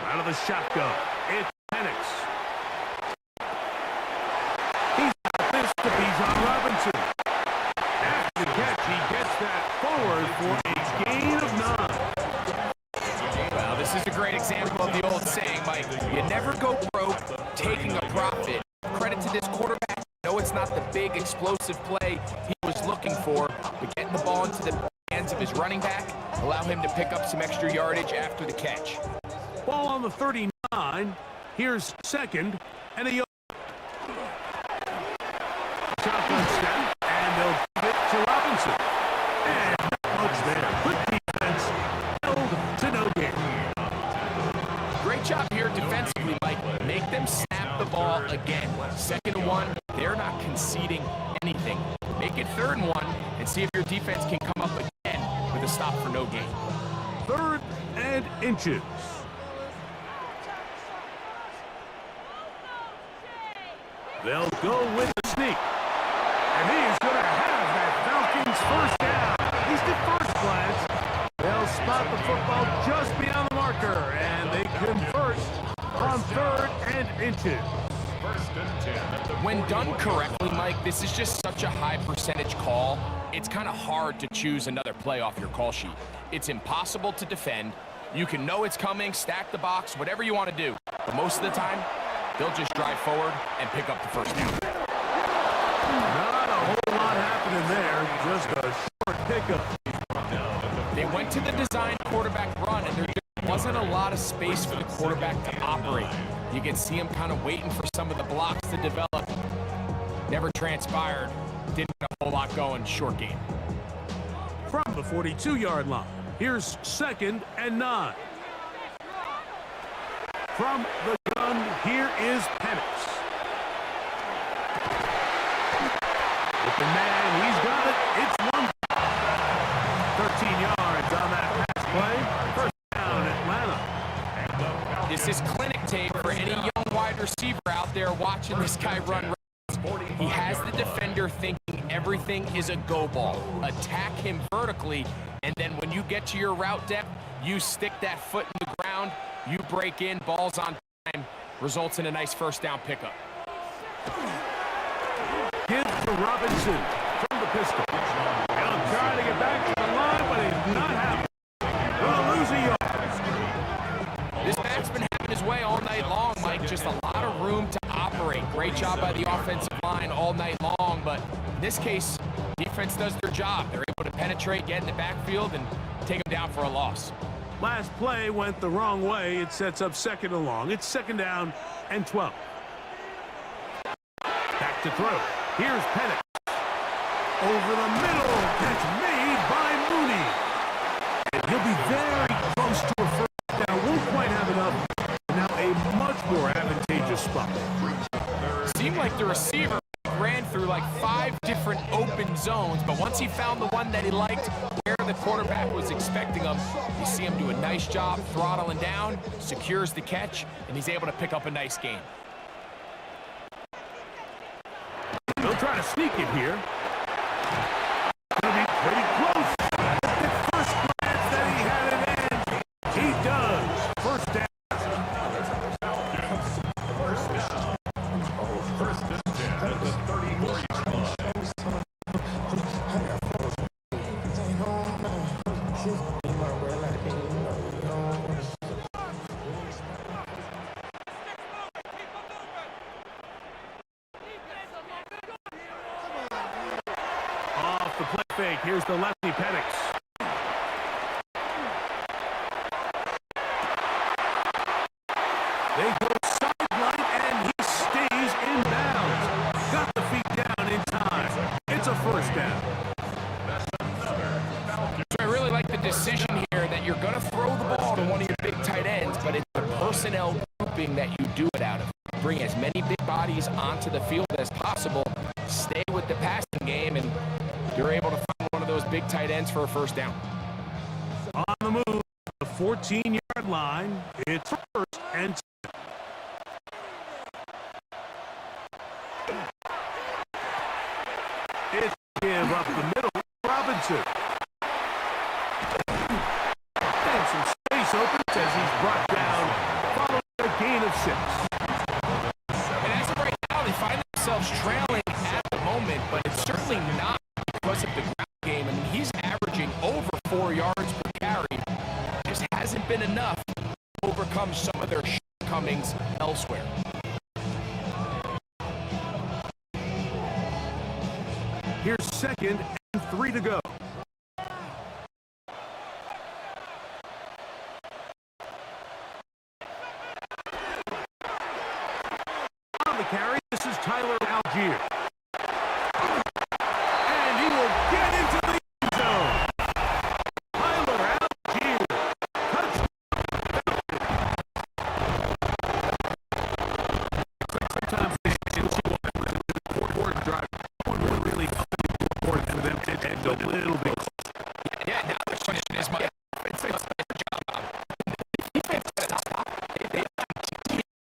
Out of the shotgun, it's Penix. He's got this to Bijan Robinson. After the catch, he gets that forward for a gain of 9. Well, this is a great example of the old saying, Mike. You never go broke taking a profit. Credit to this quarterback. No, it's not the big explosive play he was looking for, but getting the ball into the hands of his running back allow him to pick up some extra yardage after the catch. Ball on the 39. Here's second and a yard. Shotgun snap, and they'll give it to Robinson. And not much there. Good defense. Held to no gain. Great job here defensively, Mike. Make them snap the ball again. Second and 1, they're not conceding anything. Make it third and 1 and see if your defense can come up again with a stop for no gain. Third and inches. They'll go with the sneak. And he's going to have that Falcons first down. At least at first glance, they'll spot the football just beyond the marker, and they convert on third and inches. First and 10 at the When done correctly, Mike, this is just such a high percentage call. It's kind of hard to choose another play off your call sheet. It's impossible to defend. You can know it's coming, stack the box, whatever you want to do. But most of the time, they'll just drive forward and pick up the first down. Not a whole lot happening there, just a short pickup. They went to the design quarterback run, and there just wasn't a lot of space for the quarterback to operate. You can see him kind of waiting for some of the blocks to develop. Never transpired. Didn't get a whole lot going, short game. From the 42-yard line, here's second and 9. From the gun, here is Penix. With the man, he's got it. It's 1. 13 yards on that pass play. First down, Atlanta. This is clinic tape for any young receiver out there watching this guy run routes. He has the defender thinking everything is a go ball. Attack him vertically, and then when you get to your route depth, you stick that foot in the ground, you break in, ball's on time, results in a nice first down pickup. Gives to Robinson from the pistol. He'll try to get back to the line, but he's not happening. We'll lose a yard. This back's been having his way all night long, Mike. Just a lot of room to operate. Great job by the offensive line all night long, but in this case, defense does their job. They're able to penetrate, get in the backfield, and take them down for a loss. Last play went the wrong way. It sets up 2nd and long. It's 2nd down and 12. Back to throw. Here's Penix. Over the middle. Catch made by Mooney. And he'll be very close to a first down. Won't quite have enough. Now a much more advantageous spot. Seemed like the receiver ran through like 5 different open zones, but once he found the one that he liked, where the quarterback was expecting him, you see him do a nice job throttling down, secures the catch, and he's able to pick up a nice gain. They'll try to sneak it here. Gonna be pretty close. The first glance that he had it in. He does. First down. First and 10 at the 34-yard line. Off the play fake. Here's the lefty Penix. They go sideline and he stays in bounds. Got the feet down in time. It's a first down. So I really like the decision here that you're going to throw the ball to one of your big tight ends, but it's the personnel grouping that you do it out of. Bring as many big bodies onto the field as possible, stay with the passing game, and you're able to find one of those big tight ends for a first down. On the move, the 14-yard line. It's first and 10. It's give up the middle. Robinson. And some space opens as he's brought down, following a gain of 6. And as of right now, they find themselves trailing at the moment, but it's certainly not because of the ground game. I mean, he's averaging over 4 yards per carry. Just hasn't been enough to overcome some of their shortcomings elsewhere. Here's 2nd and 3 to go. On the carry, this is Tyler Algier. And he will get into the end zone. Tyler Algier. Touchdown. Sometimes they see what important drive. Really important for them to end a little bit. Yeah, now the question is, Mike, it's their job. Defense doesn't stop. They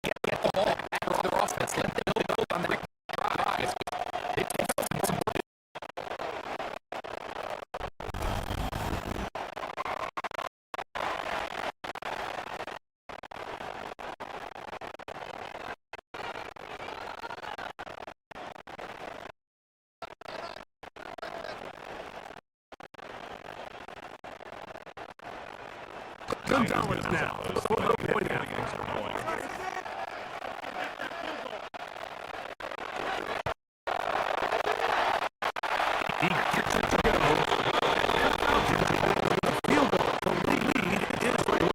get the ball back to their offense. Let them build on that drive. They take some more. Gonzalez now. Point out. He gets it to go. Field goal to lead Israel.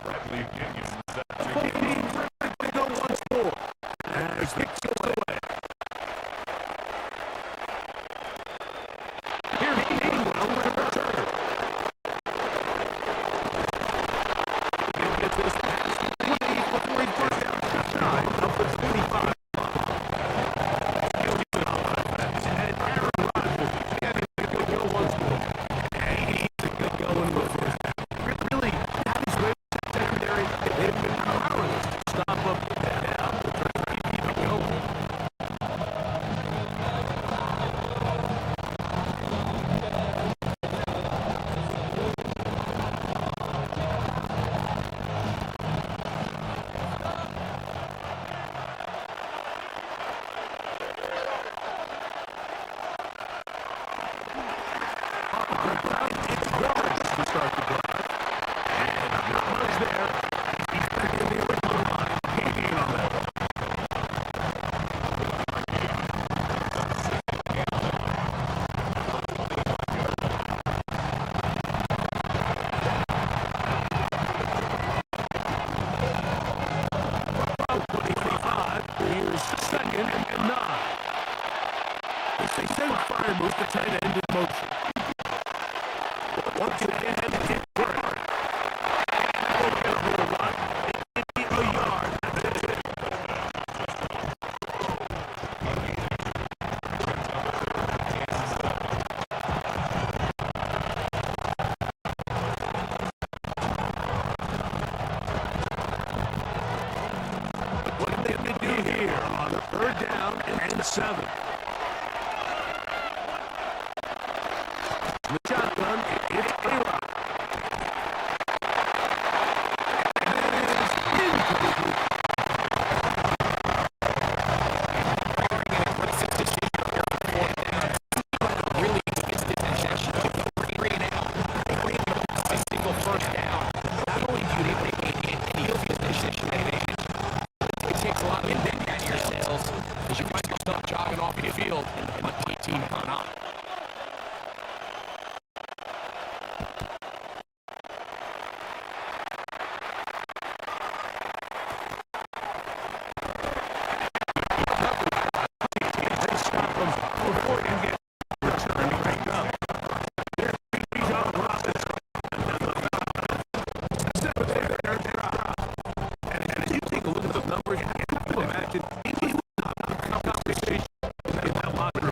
Bradley Gagnon set to as the kick goes away. Here Gainwell with a return. He'll get this pass 20 before he first down to 9, up to 25. He'll get it on offense. And Aaron Rodgers, again, he's going to go once more. And he's going to go in the first down. Really, that is where the secondary, they've been powerless to stop up the down to try to keep it going. To start the drive. And not much there. He's back in the original line. Gaining on that one. About 25. Here's second and 9. It's a same fire move, the tight end in motion. Once again, it worked. And we'll get a lot. Maybe a yard. That's it. What did they do here on the third down and 7? The shotgun, it's A-Rock. Jogging off the field and the team on up. They stop him before he can get returning right up. Here's Bijan Robinson. Step there, and as you take a look at the numbers, you have to imagine he was not a conversation in that locker room.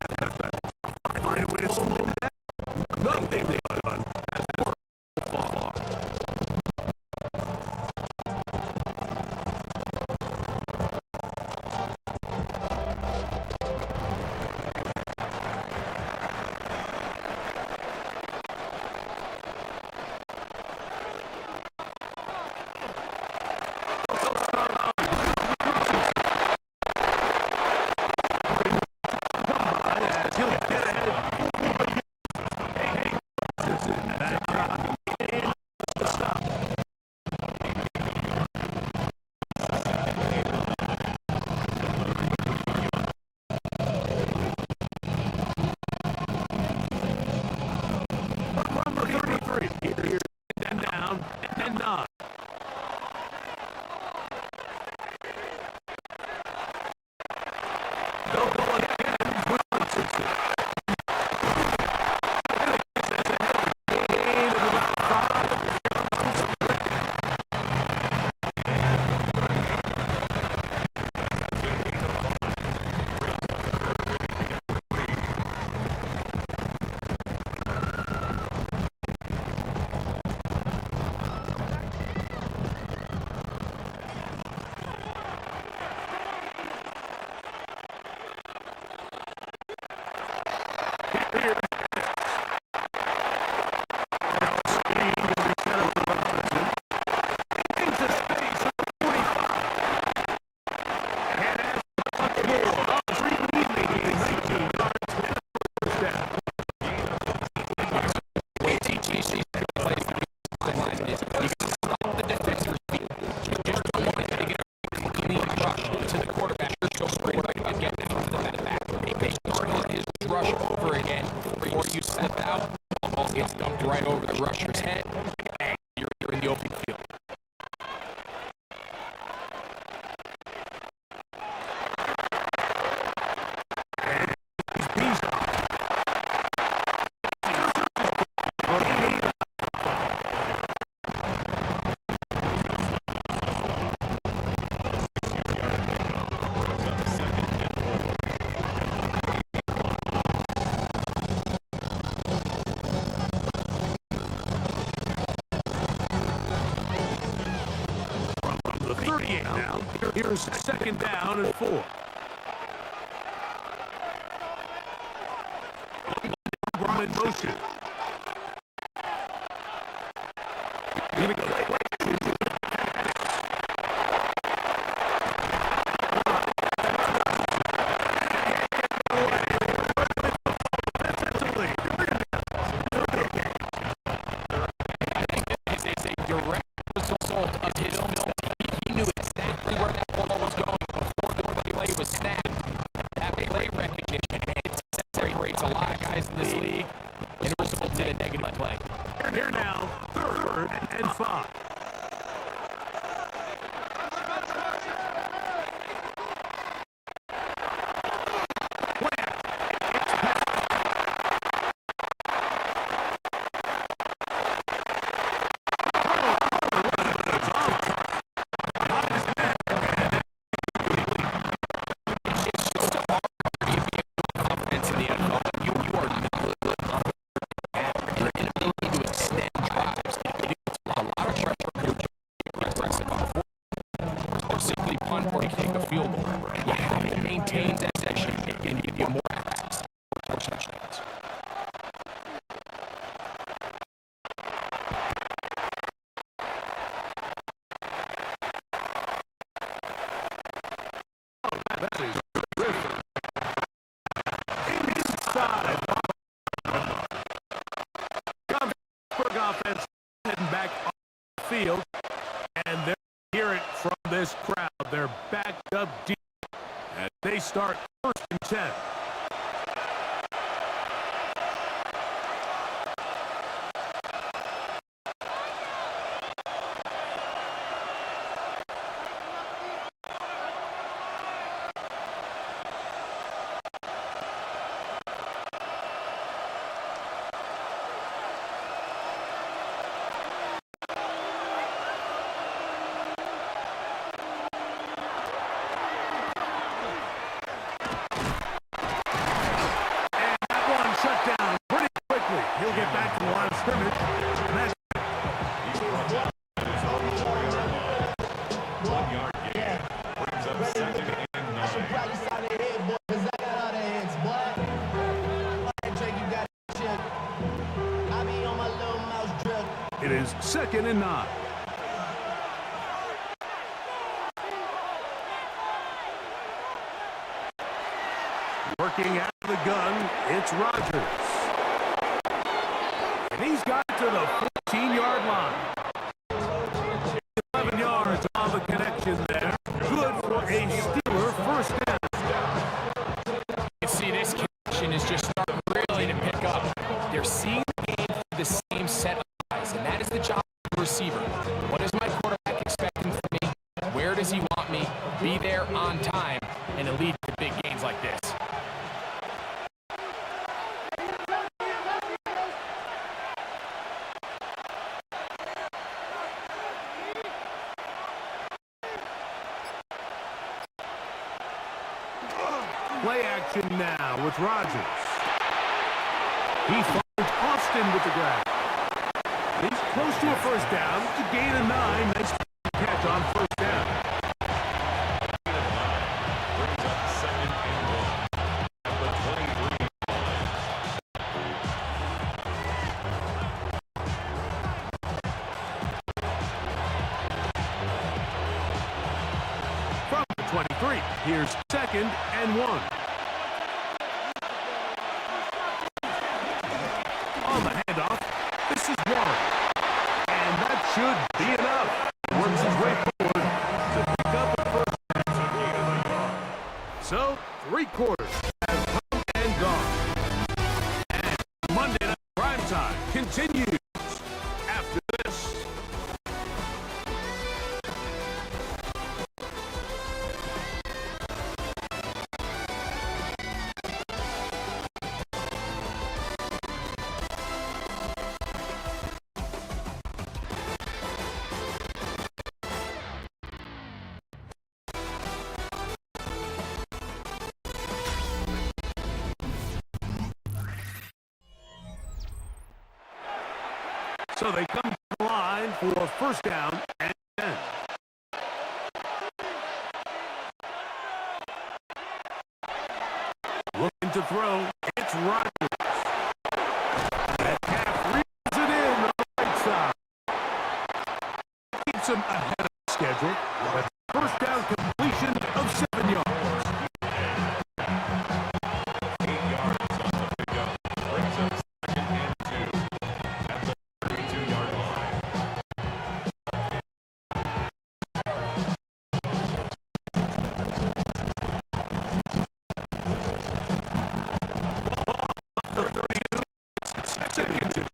38 now. Here's second down and 4. Brought in motion. Here we go. Here now, 3rd and 5. That is terrific. Inside. Pittsburgh offense heading back on the field, and they're hear it from this crowd. They're backed up deep as they start 1st and 10. It is 2nd and 9. Working out of the gun, it's Rodgers. And he's got to the 14-yard line. 11 yards on the connection there. Good for a Steeler 1st down. You see this connection is just starting really to pick up. They're seeing the game through the same set of eyes, and that is the job of the receiver. What is my quarterback expecting from me? Where does he want me? Be there on time and to lead to big games like this. Play action now with Rodgers. He finds Austin with the grab. He's close to a 1st down. To gain a 9. Nice catch on 1st down. Brings up 2nd and 1. At the 23. From the 23, here's 2nd and 1. On the handoff, this is Warren. And that should be enough. Works his way forward to pick up the 1st down. So, 3 quarters have come and gone. And Monday Night Primetime continues after this. So they come to the line for 1st down and 10. ahead of schedule. With a first down completion of 7 yards. 8 yards on the pickup. Brings up 2nd and 2 at the 32-yard line. The 32. 2nd and 2.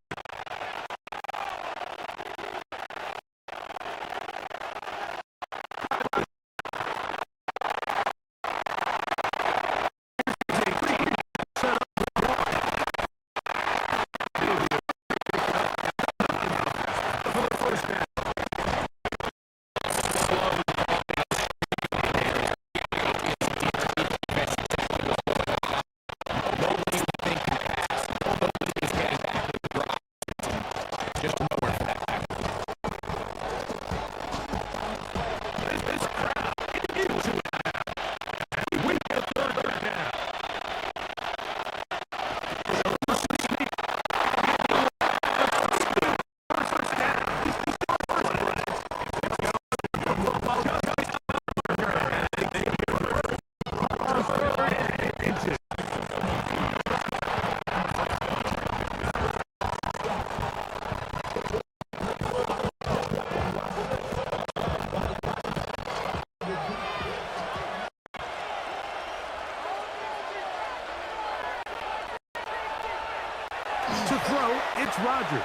To throw, it's Rodgers.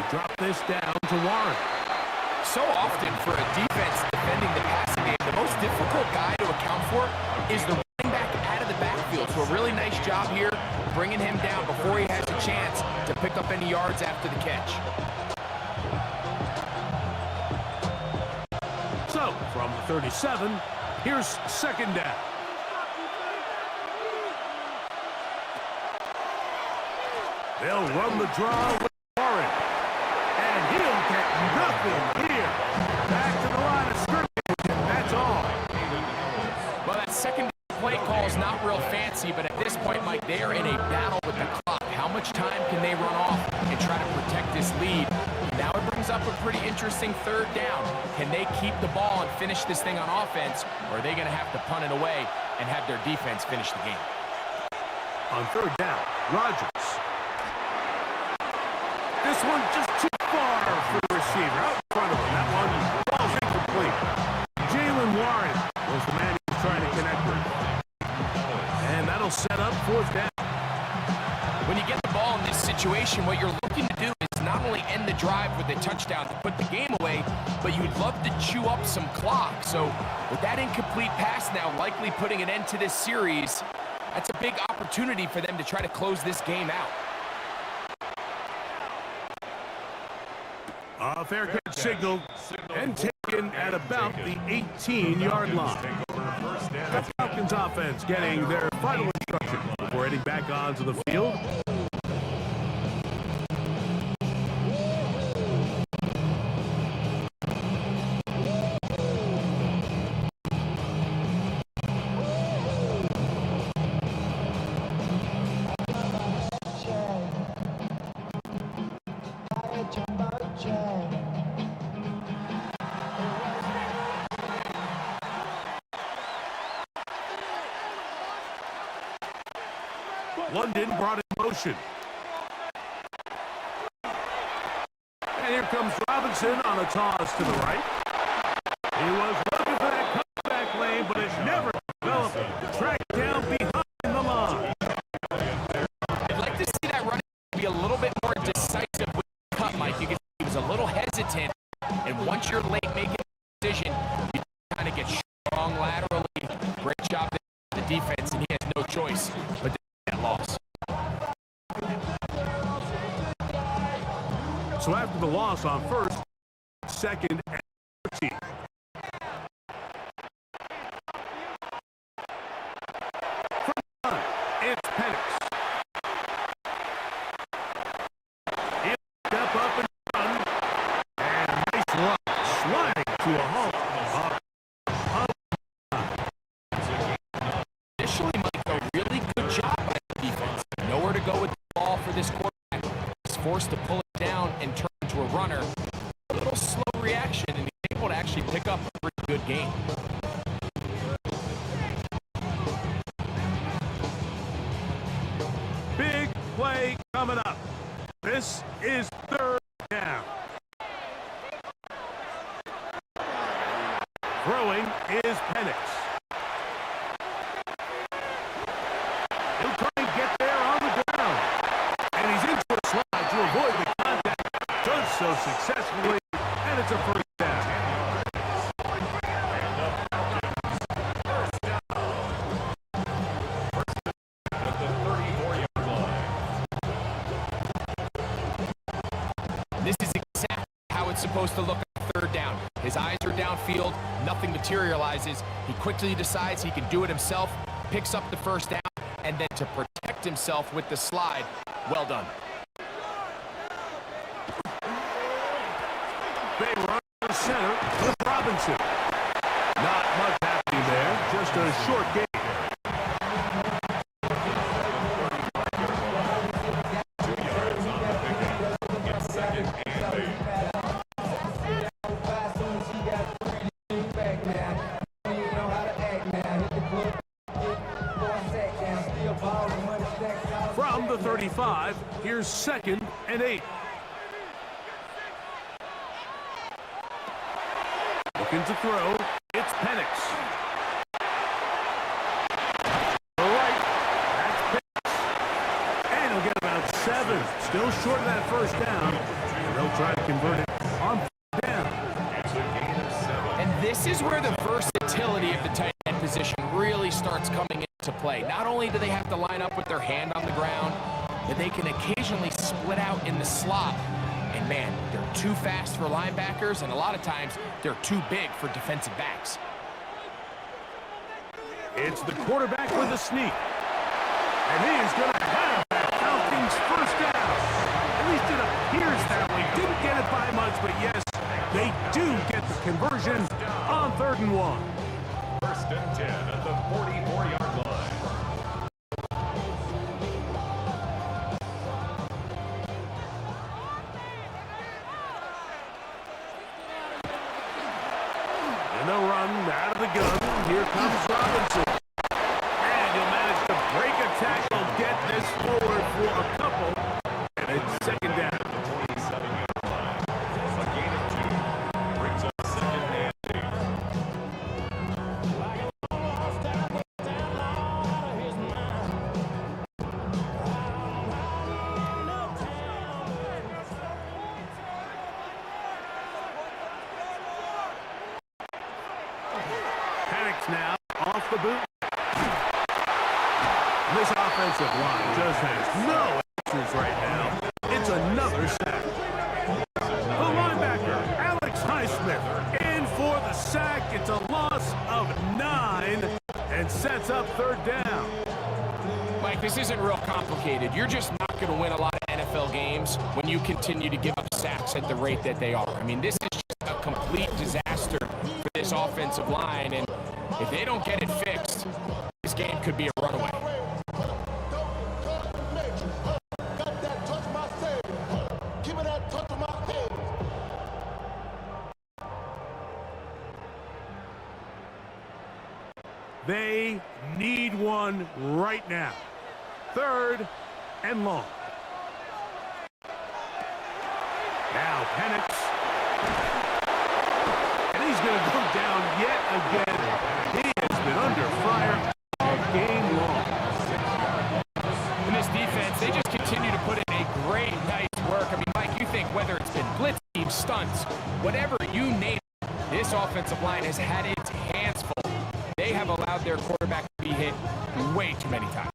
Drop this down to Warren. So often for a defense defending the passing game, the most difficult guy to account for is the running back out of the backfield. So a really nice job here, bringing him down before he has a chance to pick up any yards after the catch. So, from the 37, here's 2nd down. They'll run the draw with Warren. And he'll get nothing here. Back to the line of scrimmage, and that's all. Well, that second play call is not real fancy, but at this point, Mike, they are in a battle with the clock. How much time can they run off and try to protect this lead? Now it brings up a pretty interesting 3rd down. Can they keep the ball and finish this thing on offense, or are they going to have to punt it away and have their defense finish the game? On 3rd down, Rodgers. This one just too far for the receiver. Out in front of him. That one falls incomplete. Jalen Warren was the man he was trying to connect with. And that'll set up 4th down. When you get the ball in this situation, what you're looking to do is not only end the drive with a touchdown to put the game away, but you'd love to chew up some clock. So with that incomplete pass now likely putting an end to this series, that's a big opportunity for them to try to close this game out. A fair catch signaled and taken at about the 18-yard line. The Falcons offense getting their final instruction before heading back onto the field. London brought in motion. And here comes Robinson on a toss to the right. He was looking for that comeback lane, but it never developed. Tracked down behind the line. I'd like to see that running be a little bit more decisive with the cut, Mike. You can see he was a little hesitant, and once you're late making a decision, you kind of get strong laterally. Great job there, the defense, and he has no choice but that loss. So after the loss on 1st, 2nd and 13. From the line, it's Penix. He'll step up and run. And nice run, sliding to a halt. Initially, Mike, a really good job by the defense. Nowhere to go with the ball for this quarterback. He's forced to pull it down and turn into a runner. This is third down. Throwing is Penix. He'll try and get there on the ground. And he's into a slide to avoid the contact. Does so successfully, and it's a first down. At the 34-yard line. This is exactly how it's supposed to look on third down. His eyes are downfield, nothing materializes. He quickly decides he can do it himself, picks up the first down, and then to protect himself with the slide, well done. They run to center with Robinson. Not much happening there, just a short gain. 2 yards on the pickup. It's second and 8. From the 35, here's second and 8. Looking to throw, it's Penix. All right, that's Penix. And he'll get about 7. Still short of that first down. And they'll try to convert it on down. It's a gain of 7. And this is where the versatility of the tight end position really starts coming into play. Not only do they have to line up with their hand on the ground, but they can occasionally split out in the slot. And man, they're too fast for linebackers, and a lot of times they're too big for defensive backs. It's the quarterback with a sneak. And he is going to have that Falcons first down. At least it appears that way. Didn't get it by much, but yes, they do get the conversion on 3rd and 1. First and 10 at the 44-yard line. And they'll run out of the gun. Here comes Robinson. And he'll manage to break a tackle, get this forward for a couple. And it's second down. The 27-yard line. A gain of 2. Brings up second and 8. Penix now off the boot. This offensive line just has no answers right now. It's another sack. The linebacker, Alex Highsmith, in for the sack. It's a loss of 9 and sets up 3rd down. Mike, this isn't real complicated. You're just not going to win a lot of NFL games when you continue to give up sacks at the rate that they are. I mean, this is just a complete disaster for this offensive line, and if they don't get it fixed, this game could be a runaway. They need one right now. 3rd and long. Now Penix. And he's going to go down yet again. He has been under fire all game long. In this defense, they just continue to put in a great night's work. I mean, Mike, you think whether it's been blitz team, stunts, whatever you name it, this offensive line has had its hands full. They have allowed their quarterback to be hit way too many times.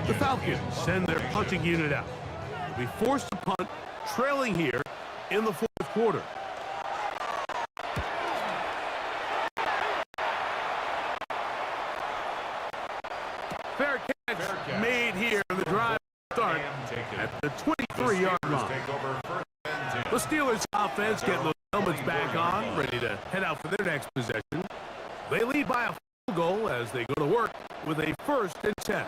The Falcons send their punting unit out. They'll be forced to punt, trailing here in the 4th quarter. Fair catch made here. The drive start at the 23-yard line. The Steelers offense getting those helmets back on, ready to head out for their next possession. They lead by a field goal as they go to work with a 1st and 10.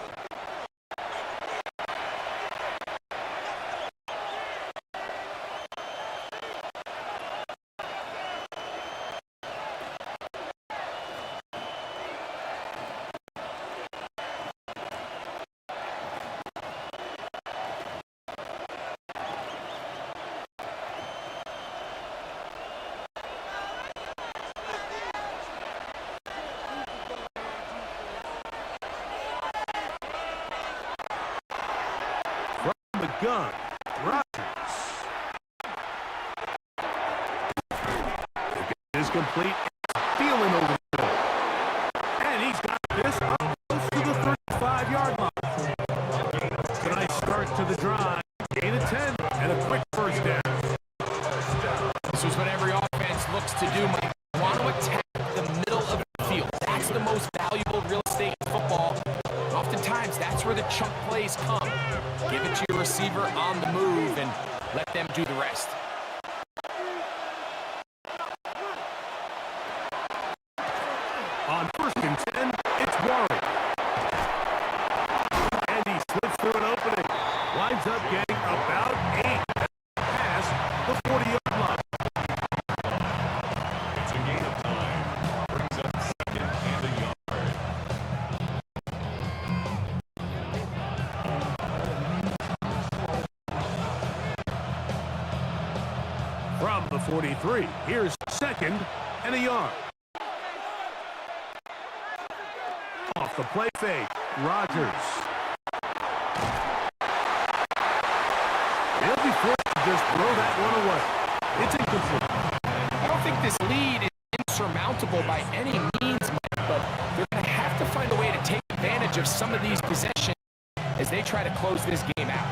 gun. Rodgers. Is complete. Feeling over the middle. And he's got this up close to the 35-yard line. Nice start to the drive. Gain of 10 and a quick first down. This is what every offense looks to do. Mike, want to attack the middle of the field. That's the most valuable real estate in football. Oftentimes, that's where the chunk plays come. Give it to your receiver on the move and let them do the rest. On first and 10, it's Warren. And he slips through an opening. Winds up getting about 8. Past the 40-yard line. It's a gain of 9. Brings up second and a yard. From the 43, here's second and a yard. Off the play fake, Rodgers. He'll be forced to just throw that one away. It's incomplete. I don't think this lead is insurmountable by any means, Mike, but they're going to have to find a way to take advantage of some of these possessions as they try to close this game out.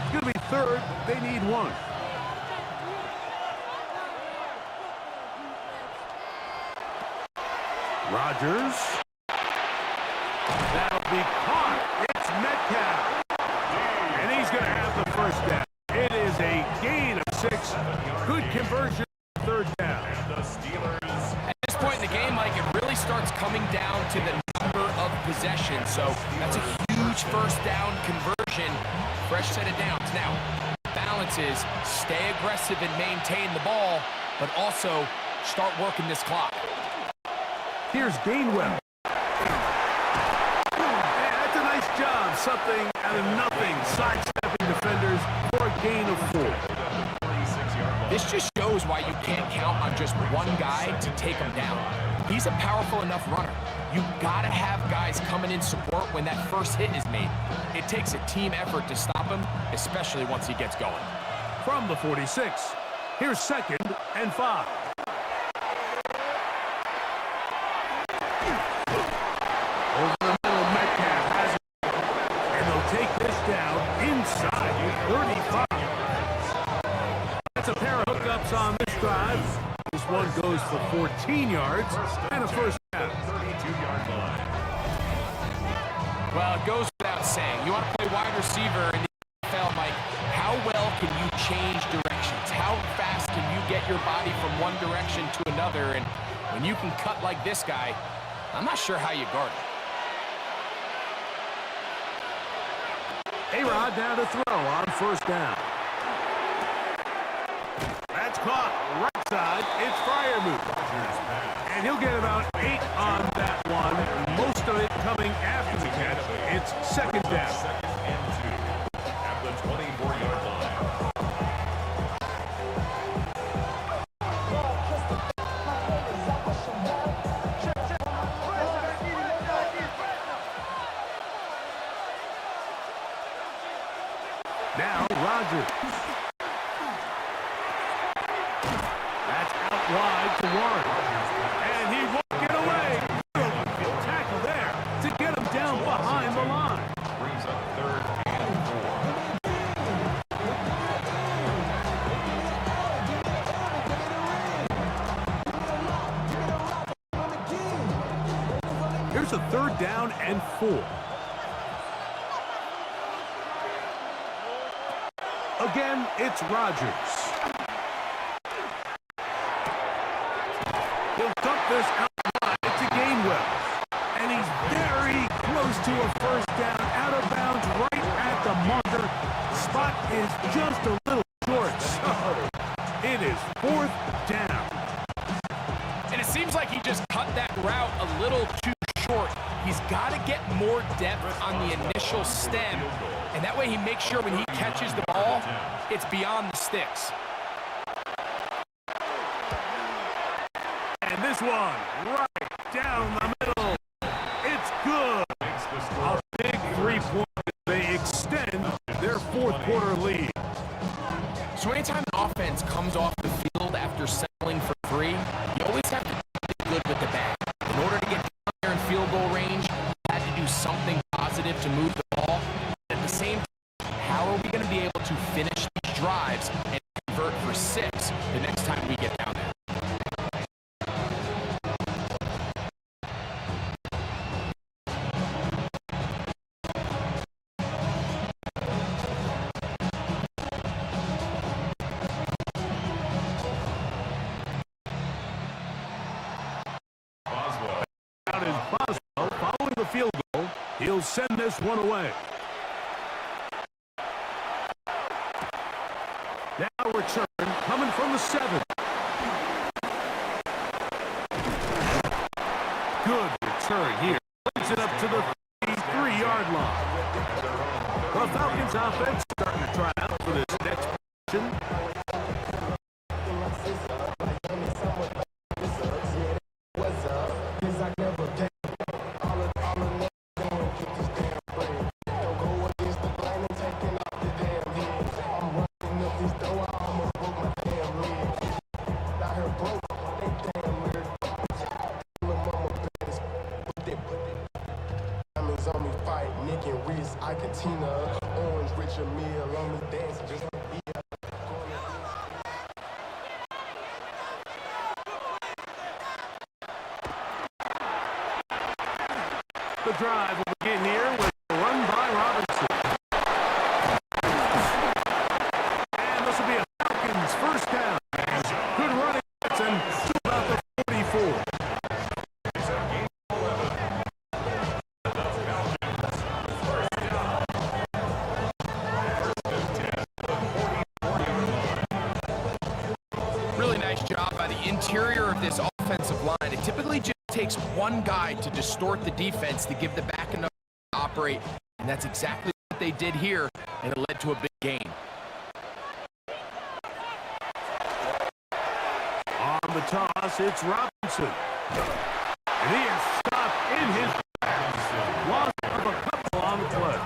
It's going to be third. They need one. Rodgers. That'll be caught. It's Metcalf. And he's going to have the first down. It is a gain of 6. Good conversion. Third down. And the Steelers. At this point in the game, Mike, it really starts coming down to the number of possessions. So that's a huge first down conversion. Fresh set of downs. Now, balance is stay aggressive and maintain the ball, but also start working this clock. Here's Gainwell. Yeah, that's a nice job. Something out of nothing. Sidestepping defenders for a gain of 4. This just shows why you can't count on just one guy to take him down. He's a powerful enough runner. You gotta have guys coming in support when that first hit is made. It takes a team effort to stop him, especially once he gets going. From the 46, here's second and 5. Over the middle, Metcalf has it. And they'll take this down inside the 35. That's a pair of hookups on this drive. This one goes for 14 yards and a first down. 32-yard line. Well, it goes without saying. You want to play wide receiver in the NFL, Mike, how well can you change directions? How fast can you get your body from one direction to another? And when you can cut like this guy, I'm not sure how you guard it. A-Rod down to throw on first down. That's caught right side. It's Freiermuth. And he'll get about 8 on that one. Most of it coming after the catch. It's second down. Second and 2 at the 24-yard line. Now Rodgers. That's out wide to Warren. And he won't get away. Good tackle there to get him down behind the line. Brings up third and 4. Here's a third down and 4. Again, it's Rodgers. He'll dump this out wide to Gainwell. And he's very close to a first down, out of bounds, right at the marker. Spot is just a little short, so it is fourth down. And it seems like he just cut that route a little too short. He's got to get more depth on the initial stem. And that way he makes sure when he catches the ball, it's beyond the sticks. And this one, right down the middle. good. Makes the A score. big three-point. They extend their fourth-quarter lead. So anytime an offense comes off the field after settling for three, you always have to do good with the bat. In order to get down there in field goal range, you had to do something positive to move the ball. At the same time, how are we going to be able to finish these drives and convert for 6 the next time we get down there? Boswell. Out is Boswell following the field goal. He'll send this one away. Now return coming from the 7. Good return here. Brings it up to the 33-yard line. The Falcons offense starting to try out for this next position. Orange Richard Meal on me dancing just like The drive will begin here with a run by Robinson. And this will be a Falcons first down. Good running and to about the 44. It's a game 11. The Falcons. First down. First and 10. The 44-yard line. Really nice job by the interior of this offensive line. It typically just takes one guy to distort the defense to give the back enough to operate, and that's exactly what they did here, and it led to a big gain. On the toss, it's Robinson. And he is stopped in his tracks. Loss of a couple on the play.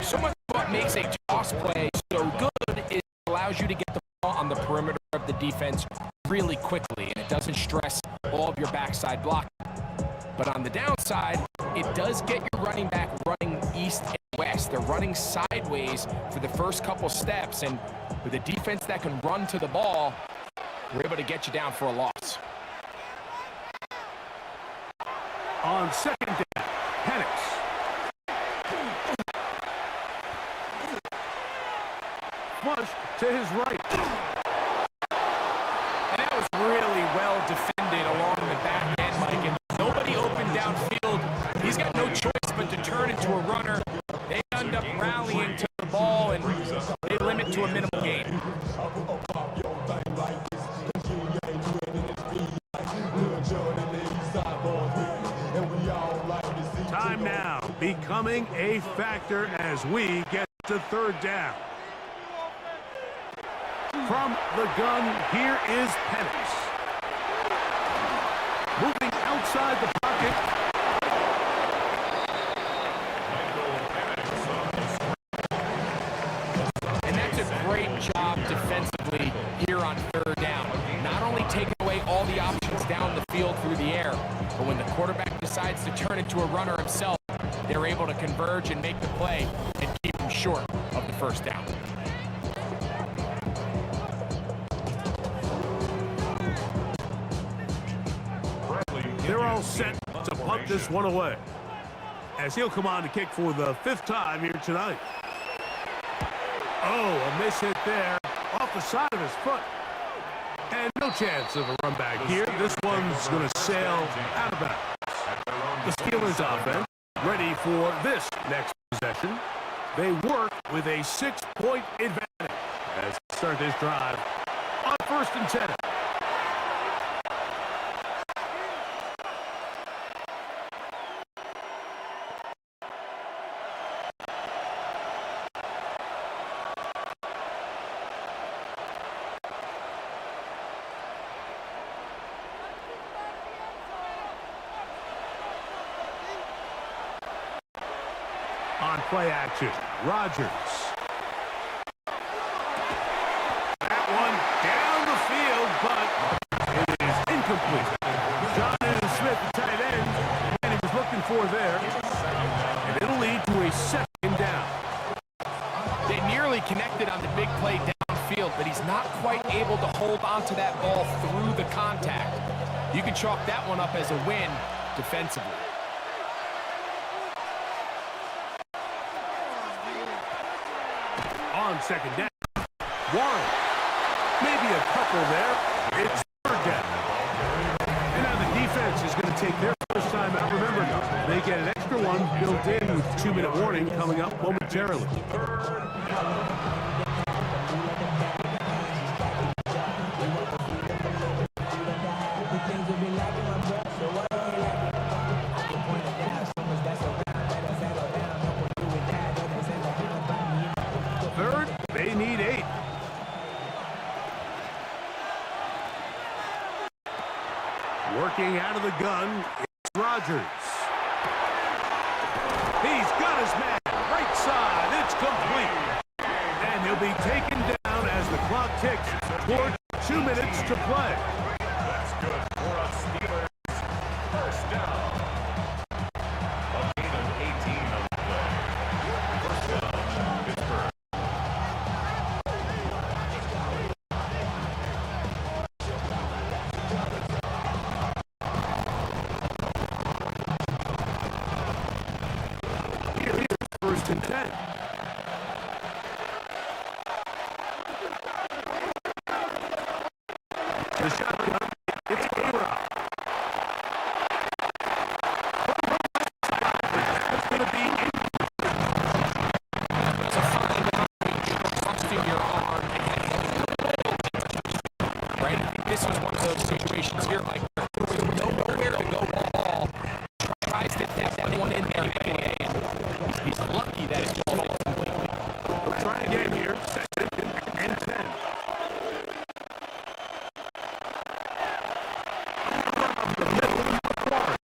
So much of what makes a toss play so good is it allows you to get the ball on the perimeter of the defense really quickly, and it doesn't stress all of your backside blocking. But on the downside, it does get your running back running east and west. They're running sideways for the first couple steps, and with a defense that can run to the ball, we're able to get you down for a loss. On second down, Penix. Flush to his right. And that was really well defended along the back end, Mike. And nobody open downfield. He's got no choice but to turn into a runner. They end up rallying to the ball, and they limit to a minimal gain. Time now becoming a factor as we get to third down. From the gun, here is Penix. Moving outside the pocket. And that's a great job defensively here on third down. Not only taking away all the options down the field through the air, but when the quarterback decides to turn into a runner himself, they're able to converge and make the play and keep him short of the first down. They're all set to punt this one away, as he'll come on to kick for the 5th time here tonight. Oh, a miss hit there off the side of his foot. And no chance of a run back here. This one's going to sail out of bounds. The Steelers offense ready for this next possession. They work with a 6-point advantage as they start this drive on 1st and 10. play action. Rodgers. That one down the field, but it is incomplete. John Smith, the tight end, and he was looking for there. And it'll lead to a second down. They nearly connected on the big play downfield, but he's not quite able to hold onto that ball through the contact. You can chalk that one up as a win defensively. On second down, Warren. Maybe a couple there. It's third down. And now the defense is going to take their first time out. Remember, they get an extra one built in with 2-minute warning coming up momentarily. Third, they need 8. Working out of the gun, it's Rodgers. He's got his man, right side, it's complete. And he'll be taken down as the clock ticks toward 2 minutes to play. That's good for a Steelers first down. A gain of 18 on the play. First down, Pittsburgh. Here's first and 10. The shotgun, it's A-Rob. It's going to be It's a fine line, trusting your arm. Right? I think this was one of those situations here, Mike, where there was nowhere to go with the ball. Tries to tap that one in there anyway, and he's lucky that it's just completely. We'll try again here. Second and 10. From the middle of the court.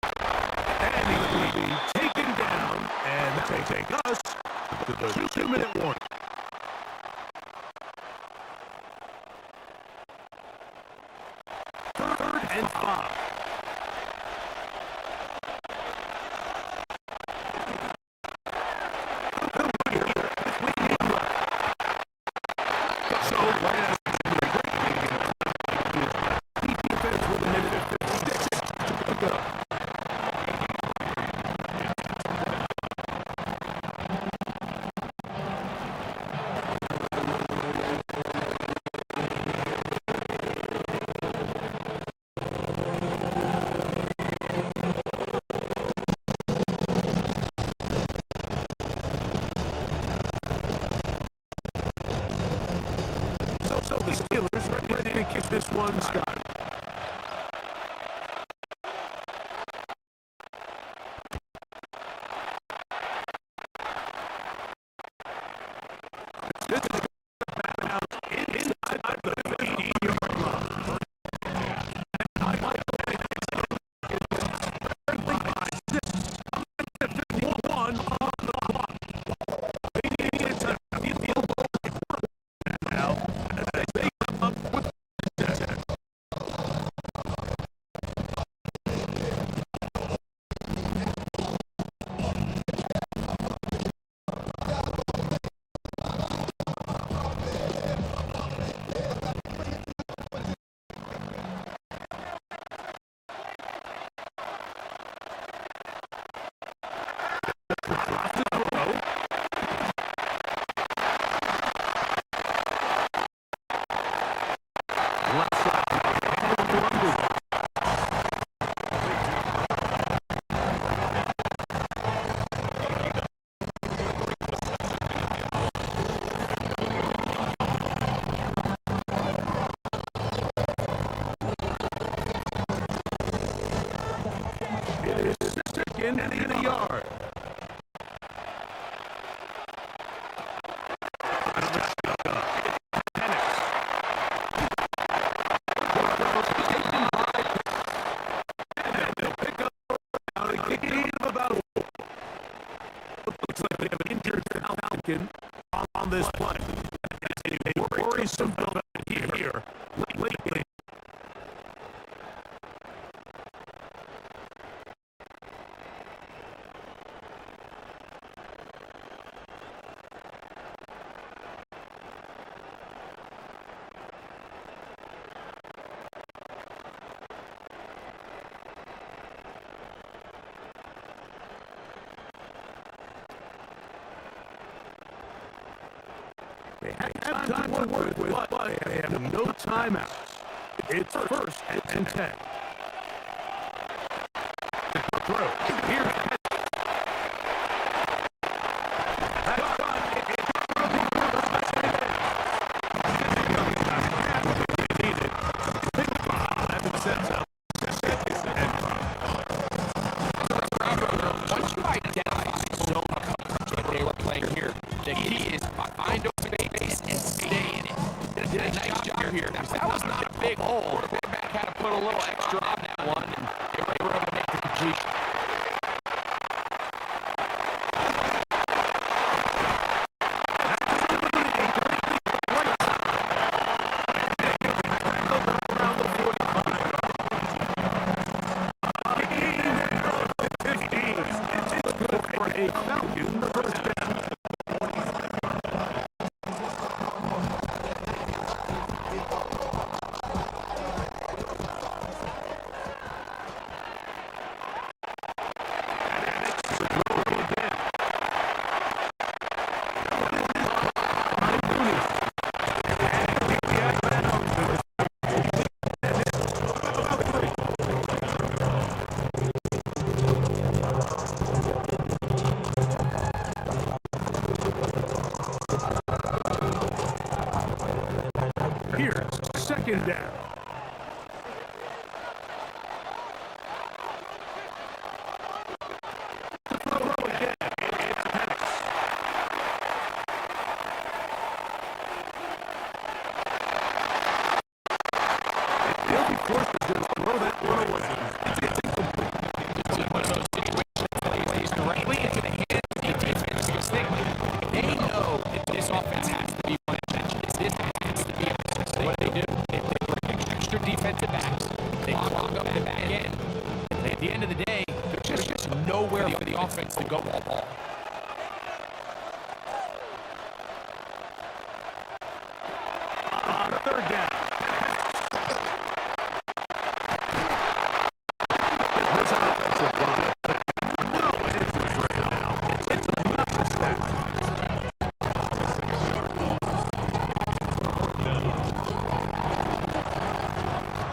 And he will be taken down. And that may take us to the 2-minute warning. Third and 5. So, right as defense with a minute and 56 to go. So the Steelers ready to kick this one, Scott. This is back out inside the 15-yard line. I like the 51 on the clock. They need it to field goal now as they come up with the second and a yard. And they'll pick up a gain of about. Looks like they have an injured broken on this play. It's a worrisome development here. Late. They have time to work with, but they have no timeouts. It's first and 10. Here's Once you identify the zone coverage that they were playing here, the key is find open space and stay in it. They did a nice job here. That was not a big hole. The quarterback had to put a little extra on that one, and they were able to make the completion. Here's second down. They'll be forced to throw that one away. One of those situations plays directly into the hands of the defense because they know that this offense has to be one attention. This has to be a what they do. They bring extra defensive backs. They clog up the back end. And at the end of the day, there's just nowhere for the offense to go all ball. On third down.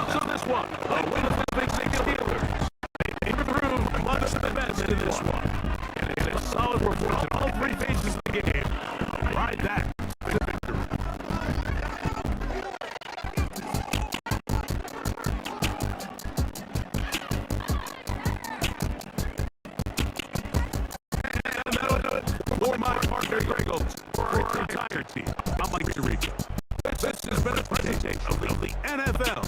So this one, a win for the Pittsburgh Steelers. They came through much the best in this one. And it's a solid performance in all three phases of the game. Ride that to victory. And that'll do it. For my partner, Gregos, for the entire team, I'm Mike Rico. This has been a presentation of the NFL